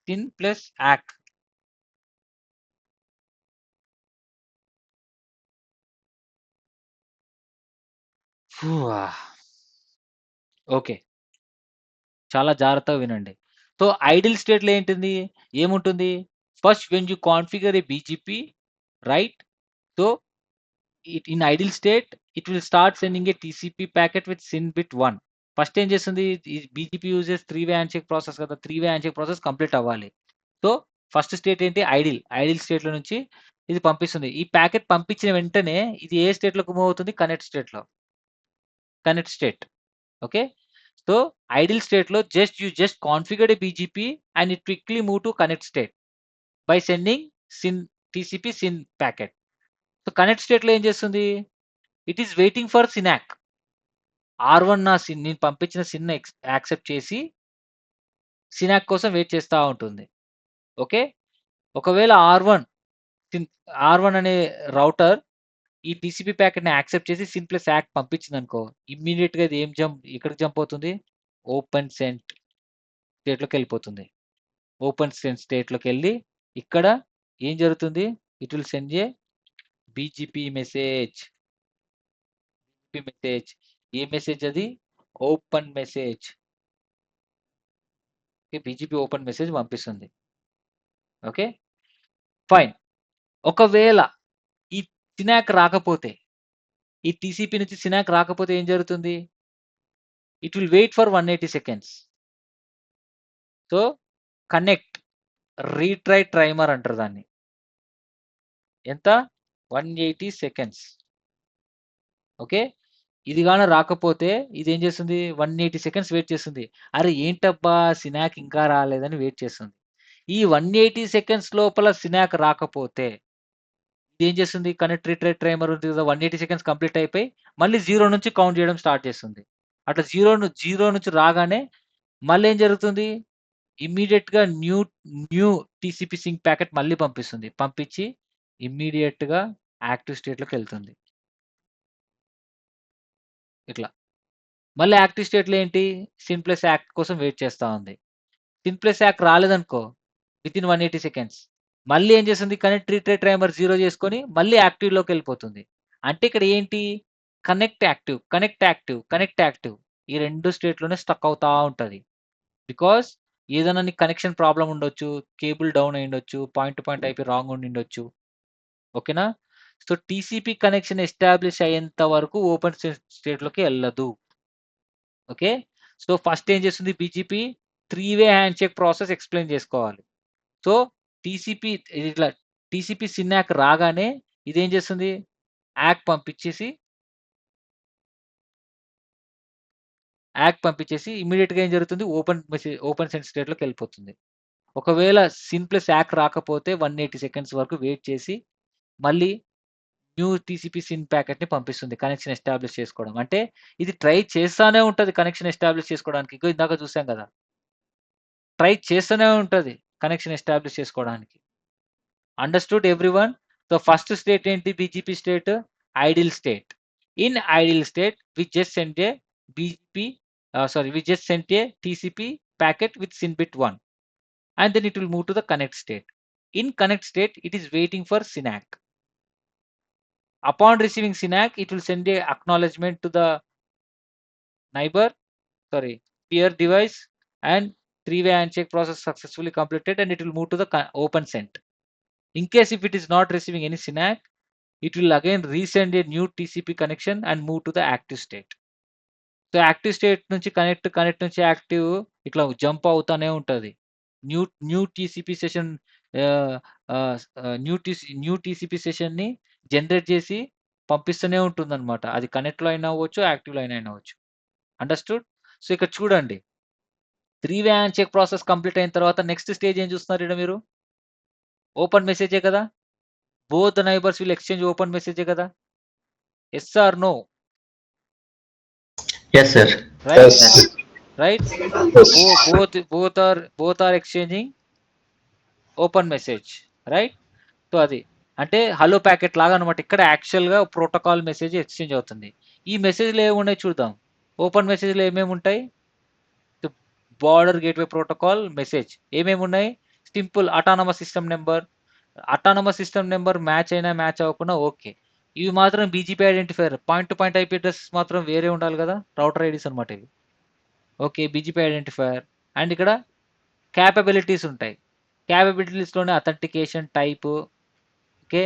SYN plus ACK. Okay. చాలా జాగ్రత్తగా వినండి. సో, ఐడిల్ స్టేట్‌లో ఏంటుంది? ఏముంటుంది? First when you configure a BGP right? So, in idle state it will start sending a TCP packet with SYN bit 1. First ఏం చేస్తుంది? ఈ BGP uses 3 way handshake process కదా! 3 వే హ్యాండ్‌షేక్ ప్రాసెస్ కంప్లీట్ అవ్వాలి. So, first state ఏంటి? Idle. Idle స్టేట్‌లో నుంచి ఇది పంపిస్తుంది. ఈ ప్యాకెట్ పంపించిన వెంటనే ఇది ఏ స్టేట్‌లోకి మూవ్ అవుతుంది? కనెక్ట్ స్టేట్‌లో. Connect state. Okay. So, idle స్టేట్‌లో just configured a BGP and it quickly move to connect state by sending SYN TCP SYN packet. So, connect స్టేట్‌లో ఏం చేస్తుంది? It is waiting for Sunak. R1 నా sin నేను పంపించిన sin accept చేసి సినాక్ కోసం wait చేస్తా ఉంటుంది. ఓకే. ఒకవేళ సిన్ R1 అనే రౌటర్ ఈ టీసీపీ ప్యాకెట్‌ని యాక్సెప్ట్ చేసి సిన్ ప్లస్ యాక్ పంపించిందనుకో, ఇమ్మీడియేట్‌గా ఇది ఏం ఎక్కడికి జంప్ అవుతుంది? ఓపెన్ సెంట్ స్టేట్‌లోకెళ్ళిపోతుంది. ఓపెన్ స్టేట్‌లోకెళ్ళి ఇక్కడ ఏం జరుగుతుంది? It will send a BGP message. Message. ఏ మెసేజ్ అది? Open message. Okay. BGP open message పంపిస్తుంది. ఓకే. ఫైన్. ఒకవేళ ఈ సినాక్ రాకపోతే, ఈ టీసీపీ నుంచి సినాక్ రాకపోతే ఏం జరుగుతుంది? It will wait for 180 seconds. So, connect retry timer అంటారు దాన్ని. ఎంత? 180 సెకండ్స్. ఓకే. ఇది గాన రాకపోతే ఇదేం చేస్తుంది? 180 సెకండ్స్ వెయిట్ చేస్తుంది. అరె! ఏంటబ్బా! సినాక్ ఇంకా రాలేదని వెయిట్ చేస్తుంది. ఈ 180 సెకండ్స్ లోపల సినాక్ రాకపోతే ఇదేం చేస్తుంది? కనెక్ట్ రిట్రైట్ టైమర్ ఉంటుంది కదా! 180 సెకండ్స్ కంప్లీట్ అయిపోయి మళ్ళీ 0 నుంచి కౌంట్ చేయడం స్టార్ట్ చేస్తుంది. అట్లా 0 నుంచి రాగానే మళ్ళేం జరుగుతుంది? ఇమ్మీడియేట్‌గా న్యూ టీసీపీ సింక్ ప్యాకెట్ మళ్ళీ పంపిస్తుంది. పంపించి ఇమ్మీడియేట్‌గా యాక్టివ్ స్టేట్‌లోకెళ్తుంది. ఇట్లా. మళ్ళీ యాక్టివ్ స్టేట్‌లో ఏంటి? సిన్ ప్లస్ యాక్ట్ కోసం వెయిట్ చేస్తా ఉంది. సిన్ ప్లస్ యాక్ట్ రాలేదనుకో వితిన్ 180 సెకండ్స్ మళ్ళీ ఏం చేస్తుంది? కనెక్ట్ రిట్రైట్ టైమర్ 0 చేసుకొని మళ్ళీ యాక్టివ్‌లోకెళ్ళిపోతుంది. అంటే ఇక్కడ ఏంటి? Connect active, connect active, connect active ఈ 2 స్టేట్‌లోనే స్టక్ అవుతా ఉంటది. బికాజ్ ఏదైనా నీకు కనెక్షన్ ప్రాబ్లమ్ ఉండొచ్చు. కేబుల్ డౌన్ అయ్యుండొచ్చు. Point to point IP wrong ఉండిండొచ్చు. ఓకేనా? సో, టీసీపీ కనెక్షన్ ఎస్టాబ్లిష్ అయ్యేంత వరకు ఓపెన్ స్టేట్‌లోకి ఎళ్ళదు. ఓకే. సో, ఫస్ట్ ఏం చేస్తుంది BGP 3 way handshake process explain చేసుకోవాలి. సో, టీసీపీ ఇట్లా టీసీపీ సిన్‌యాక్ రాగానే ఇదేం చేస్తుంది? యాక్ పంపించేసి ఇమ్మీడియేట్‌గా ఏం జరుగుతుంది? ఓపెన్ సెండ్ స్టేట్‌లోకెళ్ళిపోతుంది. ఒకవేళ సిన్ ప్లస్ యాక్ రాకపోతే 180 సెకండ్స్ వరకు వెయిట్ చేసి మళ్ళీ న్యూ టీసీపీ సిన్ ప్యాకెట్‌ని పంపిస్తుంది కనెక్షన్ ఎస్టాబ్లిష్ చేసుకోవడం. అంటే ఇది ట్రై చేస్తానే ఉంటది కనెక్షన్ ఎస్టాబ్లిష్ చేసుకోవడానికి. ఇగో ఇందాక చూసాం గదా! ట్రై చేస్తూనే ఉంటది కనెక్షన్ ఎస్టాబ్లిష్ చేసుకోవడానికి. Understood everyone? So, first state ఏంటి BGP state? Idle state. In idle state we just sent a BGP we just sent a TCP packet with SYN bit 1 and then it will move to the connect state. In connect state, it is waiting for SYNAC. Upon receiving SYNAC, it will send a acknowledgement to the peer device and 3-way handshake process successfully completed and it will move to the open sent. In case if it is not receiving any SYNAC, it will again resend a new TCP connection and move to the active state. So, active state నుంచి connect నుంచి active ఇట్లా jump అవుతానే ఉంటది. New new TCP session ఆహ్, ఆహ్, new TCP సెషన్‌ని generate చేసి పంపిస్తూనే ఉంటుందన్నమాట. అది కనెక్ట్‌లో అయినా అవ్వచ్చు, యాక్టివ్‌లో అయినా అవ్వచ్చు. అండర్‌స్టూడ్? సో, ఇక్కడ చూడండి. 3 way handshake process complete అయిన తర్వాత నెక్స్ట్ స్టేజ్ ఏం చూస్తున్నారు ఈడ మీరు? ఓపెన్ మెసేజే కదా! Both the neighbours will exchange open మెసేజే కదా! Yes or no? Yes, sir. Right? Yes. Right? Yes. both are exchanging open message. Right? So అది. అంటే హలో ప్యాకెట్ లాగా అనమాట. ఇక్కడ యాక్చువల్‌గా ప్రోటోకాల్ మెసేజ్ ఎక్స్చేంజ్ అవుతుంది. ఈ మెసేజ్‌లో ఏమున్నాయి చూద్దాం. ఓపెన్ మెసేజ్‌లో ఏమేమి ఉంటాయి? Border gateway protocol message. ఏమేమి ఉన్నాయి? Simple autonomous system number. Autonomous system number match అయినా మ్యాచ్ అవ్వకున్నా ఓకే. ఇవి మాత్రం BGP identifier. Point to point IP address మాత్రం వేరే ఉండాలి కదా! రౌటర్ ఐడీస్ అనమాట ఇవి. ఓకే. BGP identifier. అండ్ ఇక్కడ క్యాపబిలిటీస్ ఉంటాయి. క్యాపబిలిటీస్‌లోనే అథెంటికేషన్ టైపు. ఓకే.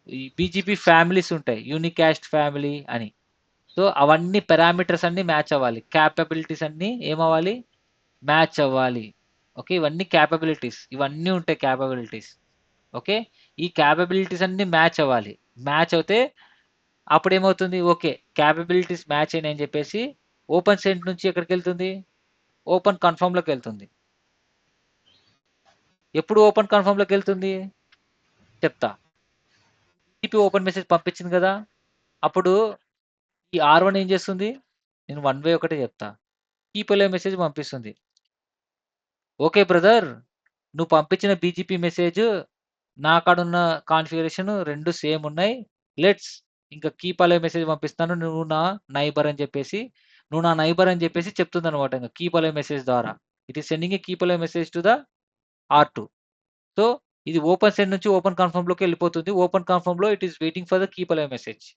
ఈ బీజీపీ ఫ్యామిలీస్ ఉంటాయి. యూనికాస్ట్ ఫ్యామిలీ అని. సో, అవన్నీ పారామీటర్స్ అన్నీ మ్యాచ్ అవ్వాలి. క్యాపబిలిటీస్ అన్నీ ఏమవ్వాలి? మ్యాచ్ అవ్వాలి. ఓకే. ఇవన్నీ క్యాపబిలిటీస్. ఇవన్నీ ఉంటాయి క్యాపబిలిటీస్. ఓకే. ఈ క్యాపబిలిటీస్ అన్నీ మ్యాచ్ అవ్వాలి. మ్యాచ్ అవుతే అప్పుడేమవుతుంది? ఓకే. క్యాపబిలిటీస్ మ్యాచ్ అయినాయని చెప్పేసి ఓపెన్ సెంట్ నుంచి ఎక్కడికెళ్తుంది? ఓపెన్ కన్ఫర్మ్‌లోకెళ్తుంది. ఎప్పుడు ఓపెన్ కన్ఫర్మ్‌లోకెళ్తుంది? చెప్తా. బీజీపీ ఓపెన్ మెసేజ్ పంపించింది కదా! అప్పుడు ఈ R1 ఏం చేస్తుంది? నేను వన్ వే ఒకటే చెప్తా. కీప్ అలైవ్ మెసేజ్ పంపిస్తుంది. Okay brother. నువ్వు పంపించిన బీజీపీ మెసేజ్ నా కాడున్న కాన్ఫిగరేషన్ 2 సేమ్ ఉన్నాయి. లెట్స్ ఇంకా కీప్ అలైవ్ మెసేజ్ పంపిస్తాను. నువ్వు నా నైబర్ అని చెప్పేసి, నువ్వు నా నైబర్ అని చెప్పేసి చెప్తుందనమాట ఇంక కీప్ అలైవ్ మెసేజ్ ద్వారా. It is sending a keep alive message to the R2. So, ఇది ఓపెన్ సెండ్ నుంచి ఓపెన్ కన్ఫర్మ్‌లోకి వెళ్ళిపోతుంది. ఓపెన్ కన్ఫర్మ్‌లో it is waiting for the keep alive message.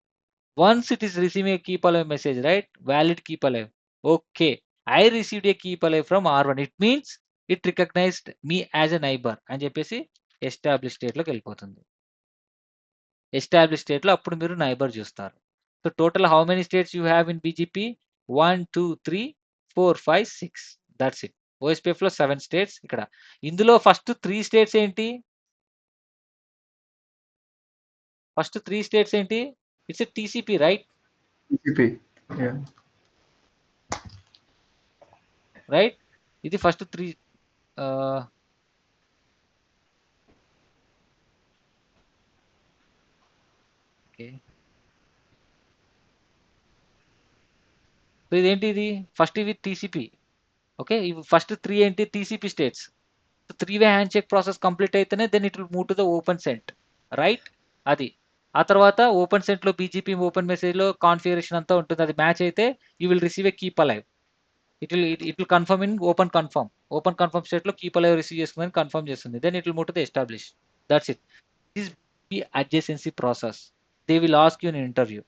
Once it is receiving a keep alive message, right? Valid keep alive. Okay. I received a keep alive from R1. It means it recognized me as a neighbor అని చెప్పేసి establish స్టేట్‌లోకి వెళ్ళిపోతుంది. Establish స్టేట్‌లో అప్పుడు మీరు neighbour చూస్తారు. So, total how many states you have in BGP? 1, 2, 3, 4, 5, 6. That's it. ఓఎస్పీఎఫ్‌లో 7 states ఇక్కడ. ఇందులో ఫస్ట్ 3 స్టేట్స్ ఏంటి? ఫస్ట్ 3 స్టేట్స్ ఏంటి? It's a TCP right? TCP. Yeah. Right? ఇది ఫస్ట్ 3 ఆహ్ ఓకే. సో, ఇదేంటి ఇది? ఫస్ట్ ఇవి టీసీపీ. ఓకే. ఇవి ఫస్ట్ 3 ఏంటి? TCP states. 3 way handshake process complete అయితేనే then it will move to the open sent. Right? అది. ఆ తర్వాత ఓపెన్ సెంట్‌లో బీజీపీ ఓపెన్ మెసేజ్‌లో కాన్ఫిగరేషన్ అంతా ఉంటుంది. అది మ్యాచ్ అయితే you will receive a keep alive. It will confirm in open confirm. Open confirm స్టేట్‌లో కీప్ అలైవ్ రిసీవ్ చేసుకుందని కన్ఫర్మ్ చేస్తుంది. Then it will move to the establish. That's it. This be adjacency process. They will ask you in interview.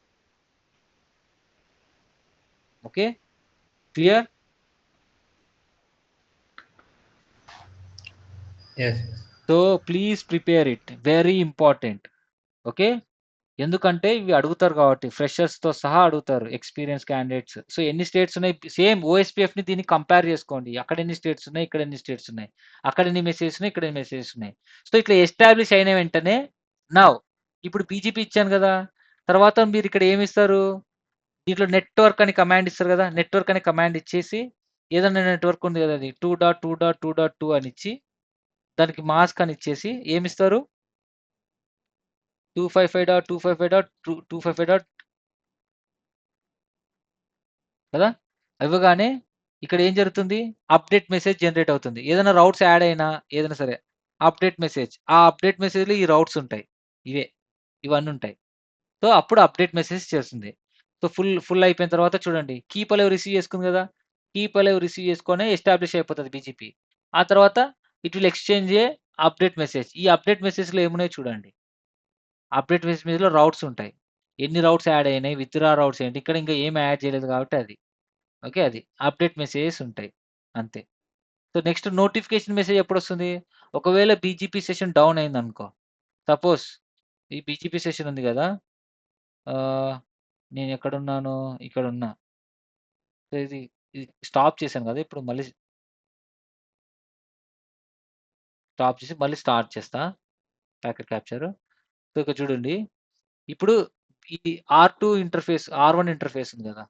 Okay. Clear? Yes. So, please prepare it. Very important. Okay. ఎందుకంటే ఇవి అడుగుతారు కాబట్టి ఫ్రెషర్స్‌తో సహా అడుగుతారు. Experience candidates. So, ఎన్ని states ఉన్నాయి? Same ఓఎస్‌పీఎఫ్‌ని దీన్ని compare చేసుకోండి. అక్కడ ఎన్ని స్టేట్స్ ఉన్నాయి? ఇక్కడ ఎన్ని స్టేట్స్ ఉన్నాయి? అక్కడ ఎన్ని మెసేజెస్ ఉన్నాయి? ఇక్కడ ఎన్ని మెసేజెస్ ఉన్నాయి? సో, ఇట్లా ఎస్టాబ్లిష్ అయిన వెంటనే నౌ ఇప్పుడు బీజీపీ ఇచ్చాను కదా! తర్వాత మీరు ఇక్కడ ఏమి ఇస్తారు? దీంట్లో నెట్వర్క్ అని కమాండ్ ఇస్తారు కదా! నెట్వర్క్ అనే కమాండ్ ఇచ్చేసి ఏదైనా నెట్వర్క్ ఉంది కదా! అది 2.2.2.2 అని ఇచ్చి దానికి మాస్క్ అని ఇచ్చేసి ఏమిస్తారు? 255.255.255. కదా! ఇవ్వగానే ఇక్కడ ఏం జరుగుతుంది? అప్డేట్ మెసేజ్ జనరేట్ అవుతుంది. ఏదైనా రౌట్స్ యాడ్ అయినా ఏదైనా సరే అప్డేట్ మెసేజ్. ఆ అప్డేట్ మెసేజ్‌లో ఈ రౌట్స్ ఉంటాయి. ఇవే. ఇవన్నీ ఉంటాయి. సో, అప్పుడు అప్డేట్ మెసేజ్ చేస్తుంది. సో, ఫుల్ అయిపోయిన తర్వాత చూడండి. కీప్ అలైవ్ రిసీవ్ చేసుకుంది కదా! కీప్ అలైవ్ రిసీవ్ చేసుకొని ఎస్టాబ్లిష్ అయిపోతది బీజీపీ. ఆ తర్వాత it will exchange A update message. ఈ అప్డేట్ మెసేజ్‌లో ఏమున్నాయో చూడండి. అప్డేట్ మెసేజ్‌లో రౌట్స్ ఉంటాయి. ఎన్ని రౌట్స్ యాడ్ అయినాయి? విత్‌డ్రా రౌట్స్ ఏంటి? ఇక్కడ ఇంకా ఏమి యాడ్ చేయలేదు కాబట్టి అది. ఓకే. అది. అప్డేట్ మెసేజెస్ ఉంటాయి. అంతే. సో, నెక్స్ట్ నోటిఫికేషన్ మెసేజ్ ఎప్పుడొస్తుంది? ఒకవేళ బీజీపీ సెషన్ డౌన్ అయిందనుకో. సపోజ్ ఈ బీజీపీ సెషన్ ఉంది గదా! ఆహ్, నేనెక్కడున్నాను? ఇక్కడున్నా. సో, ఇది స్టాప్ చేశాను గదా! ఇప్పుడు మళ్ళీ స్టాప్ చేసి మళ్ళీ స్టార్ట్ చేస్తా. Packet capture. సో, ఇక్కడ చూడండి. ఇప్పుడు ఈ R2 ఇంటర్ఫేస్, R1 ఇంటర్ఫేస్ ఉంది గదా!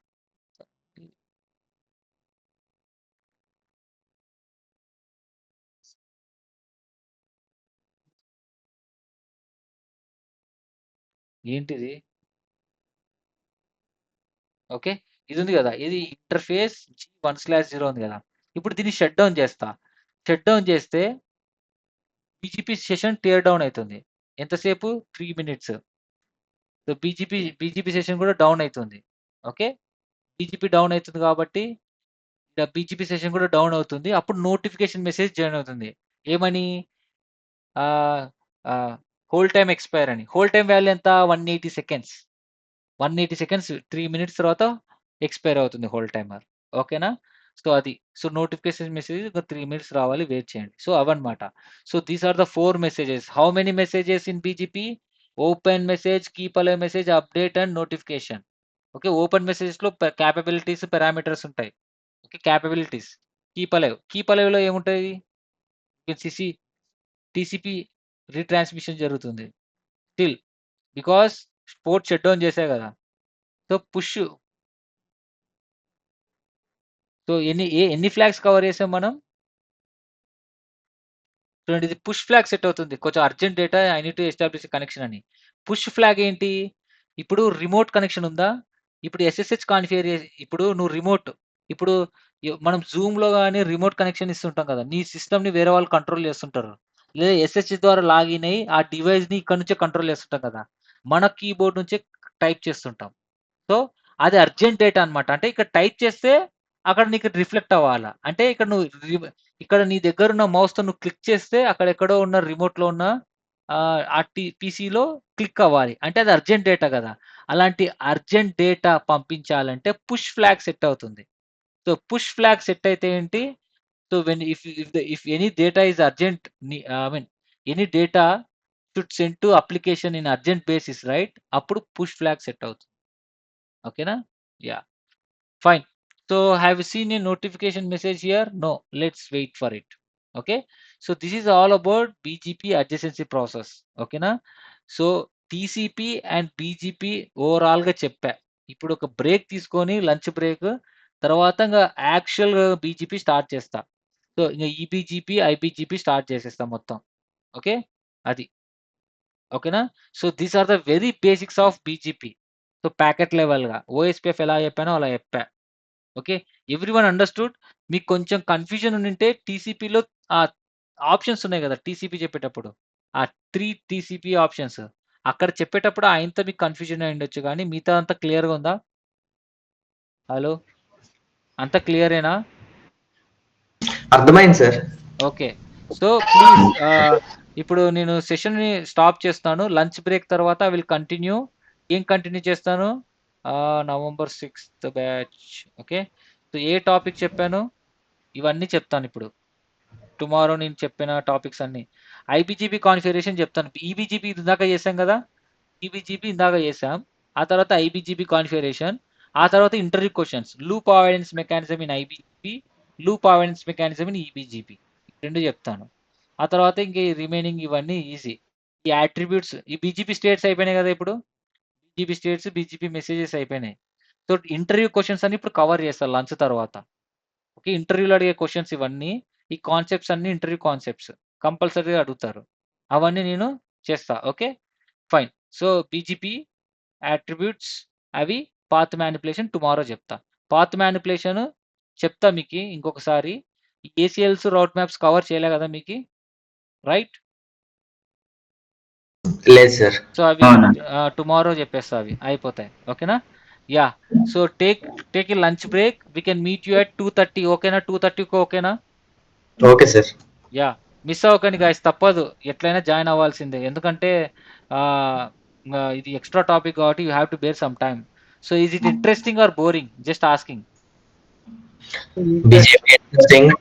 ఏంటిది? ఓకే. ఇది ఉంది గదా! ఇది ఇంటర్ఫేస్ G1/0 ఉంది గదా! ఇప్పుడు దీన్ని షట్ డౌన్ చేస్తా. షట్ డౌన్ చేస్తే బీజీపీ సెషన్ టియర్ డౌన్ అయితుంది. ఎంతసేపు? 3 మినిట్స్. సో, బీజీపీ సెషన్ కూడా డౌన్ అయితుంది. ఓకే. బీజీపీ డౌన్ అయితుంది కాబట్టి బీజీపీ సెషన్ కూడా డౌన్ అవుతుంది. అప్పుడు నోటిఫికేషన్ మెసేజ్ జాయిన్ అవుతుంది. ఏమని? Ah, ah, hold time expire అని. హోల్డ్ టైమ్ వాల్యూ ఎంత? 180 సెకండ్స్. 180 సెకండ్స్ 3 మినిట్స్ తర్వాత ఎక్స్‌పైర్ అవుతుంది హోల్డ్ టైమర్. ఓకేనా? సో, అది. సో, నోటిఫికేషన్ మెసేజ్ ఒక 3 మినిట్స్ రావాలి. వెయిట్ చేయండి. సో, అవన్నమాట. So, these are the 4 messages. How many messages in BGP? Open message, keep alive message, update and notification. Okay. Open మెసేజెస్‌లో capabilities, parameters ఉంటాయి. Okay. Capabilities. Keep alive. Keep అలైవ్‌లో ఏముంటాయి? CC TCP retransmission జరుగుతుంది. Still because port shut down చేశా గదా! So, so, ఎన్ని flags cover చేసాం మనం? చూడండి, ఇది పుష్ ఫ్లాగ్ సెట్ అవుతుంది. కొంచెం urgent data I need to establish connection అని. పుష్ ఫ్లాగ్ ఏంటి? ఇప్పుడు రిమోట్ కనెక్షన్ ఉందా? ఇప్పుడు ఎస్ఎస్హెచ్ కాన్ఫిగర్ చేసి ఇప్పుడు నువ్వు రిమోట్ ఇప్పుడు మనం జూమ్‌లో గాని రిమోట్ కనెక్షన్ ఇస్తుంటాం కదా! నీ సిస్టమ్‌ని వేరే వాళ్ళు కంట్రోల్ చేస్తుంటారు. లేదా ఎస్ఎస్హెచ్ ద్వారా లాగిన్ అయ్యి ఆ డివైస్‌ని ఇక్కడి నుంచే కంట్రోల్ చేస్తుంటాం కదా! మన కీబోర్డ్ నుంచే టైప్ చేస్తుంటాం. సో, అది అర్జెంట్ డేటా అన్నమాట. అంటే ఇక్కడ టైప్ చేస్తే అక్కడ నీకు రిఫ్లెక్ట్ అవ్వాలా. అంటే ఇక్కడ నువ్వు ఇక్కడ నీ దగ్గరున్న మౌస్‌తో నువ్వు క్లిక్ చేస్తే అక్కడెక్కడో ఉన్న రిమోట్‌లో ఉన్న ఆ పీసీలో క్లిక్ అవ్వాలి. అంటే అది అర్జెంట్ డేటా గదా! అలాంటి అర్జెంట్ డేటా పంపించాలంటే పుష్ ఫ్లాగ్ సెట్ అవుతుంది. సో, పుష్ ఫ్లాగ్ సెట్ అయితే ఏంటి? So, when if any data is urgent I mean any data should send to application in urgent basis right? అప్పుడు పుష్ ఫ్లాగ్ సెట్ అవుతుంది. ఓకేనా? Yeah! Fine. So, have you seen a notification message here? No. Let's wait for it. Okay. So, this is all about BGP adjacency process. Okay na? So, TCP and BGP overall గా చెప్పా. ఇప్పుడు ఒక break తీసుకొని lunch break తర్వాత ఇంగ actual BGP start చేస్తా. So, ఇంగ EBGP, IBGP start చేసేస్తా మొత్తం. ఓకే. అది. ఓకేనా? So, these are the very basics of BGP. So, packet లెవెల్‌గా ఓఎస్పీఎఫ్ ఎలా చెప్పానో అలా చెప్పా. ఓకే. Everyone understood. మీకు కొంచెం కన్‌ఫ్యూజన్ ఉండుంటే టీసీపీలో ఆహ్, ఆప్షన్స్ ఉన్నాయి గదా! టీసీపీ చెప్పేటప్పుడు. ఆ 3 టీసీపీ ఆప్షన్స్. అక్కడ చెప్పేటప్పుడు ఇంత మీకు కన్‌ఫ్యూజన్ అయ్యుండొచ్చు గానీ మిగతా అంతా క్లియర్‌గా ఉందా? హలో! అంతా క్లియరేనా? అర్థమైంది సార్. ఓకే. సో, ప్లీజ్ ఇప్పుడు నేను సెషన్‌ని స్టాప్ చేస్తాను. లంచ్ బ్రేక్ తర్వాత ఐ విల్ కంటిన్యూ. ఏం కంటిన్యూ చేస్తాను? నవంబర్ 6థ్ బ్యాచ్. ఓకే. సో, ఏ టాపిక్ చెప్పాను? ఇవన్నీ చెప్తానిప్పుడు. టుమారో నేను చెప్పిన టాపిక్స్ అన్నీ. ఐబీజీబీ కాన్ఫిగరేషన్ చెప్తాను. ఈబీజీబీ ఇందాక చేసాం కదా! ఈబీజీబీ ఇందాక చేసాం. ఆ తర్వాత ఐబీజీబీ కాన్ఫిగరేషన్. ఆ తర్వాత interview questions. Loop avoidance mechanism in IBGP, loop avoidance mechanism in EBGP. 2 చెప్తాను. ఆ తర్వాత ఇంక రిమైనింగ్ ఇవన్నీ ఈజీ. ఈ అట్రిబ్యూట్స్ ఈ బీజీపీ స్టేట్స్ అయిపోయినాయి కదా! ఇప్పుడు. బీజీపీ స్టేట్స్, బీజీపీ మెసేజెస్ అయిపోయినాయి. సో, ఇంటర్వ్యూ క్వెషన్స్ అన్ని ఇప్పుడు కవర్ చేస్తా లంచ్ తర్వాత. ఓకే. ఇంటర్వ్యూలో అడిగే క్వెషన్స్ ఇవన్నీ. ఈ కాన్సెప్ట్స్ అన్నీ ఇంటర్వ్యూ కాన్సెప్ట్స్. కంపల్సరీగా అడుగుతారు. అవన్నీ నేను చేస్తా. Okay. Fine. So, BGP attributes అవి పాత్ మానిప్యులేషన్ టుమారో చెప్తా. పాత్ మానిప్యులేషన్ చెప్తా మీకి ఇంకొకసారి. ఏసీఎల్స్, రౌట్ మ్యాప్స్ కవర్ చేయలే కదా మీకి. రైట్? లేదు సార్. సో, అవి అవునా? టుమారో చెప్పేస్తా అవి. అయిపోతాయి. ఓకేనా? Yeah! So, take a lunch break. We can meet you at 2:30 ఓకేనా? 2:30కి ఓకేనా? Okay sir. యాహ్! మిస్ అవ్వకండి గైస్ తప్పదు. ఎట్లైనా జాయిన్ అవ్వాల్సిందే. ఎందుకంటే ఆహ్, ఇది ఎక్స్‌ట్రా టాపిక్ కాబట్టి you have to bear some time. So, is it interesting or boring? Just asking. BGP interesting.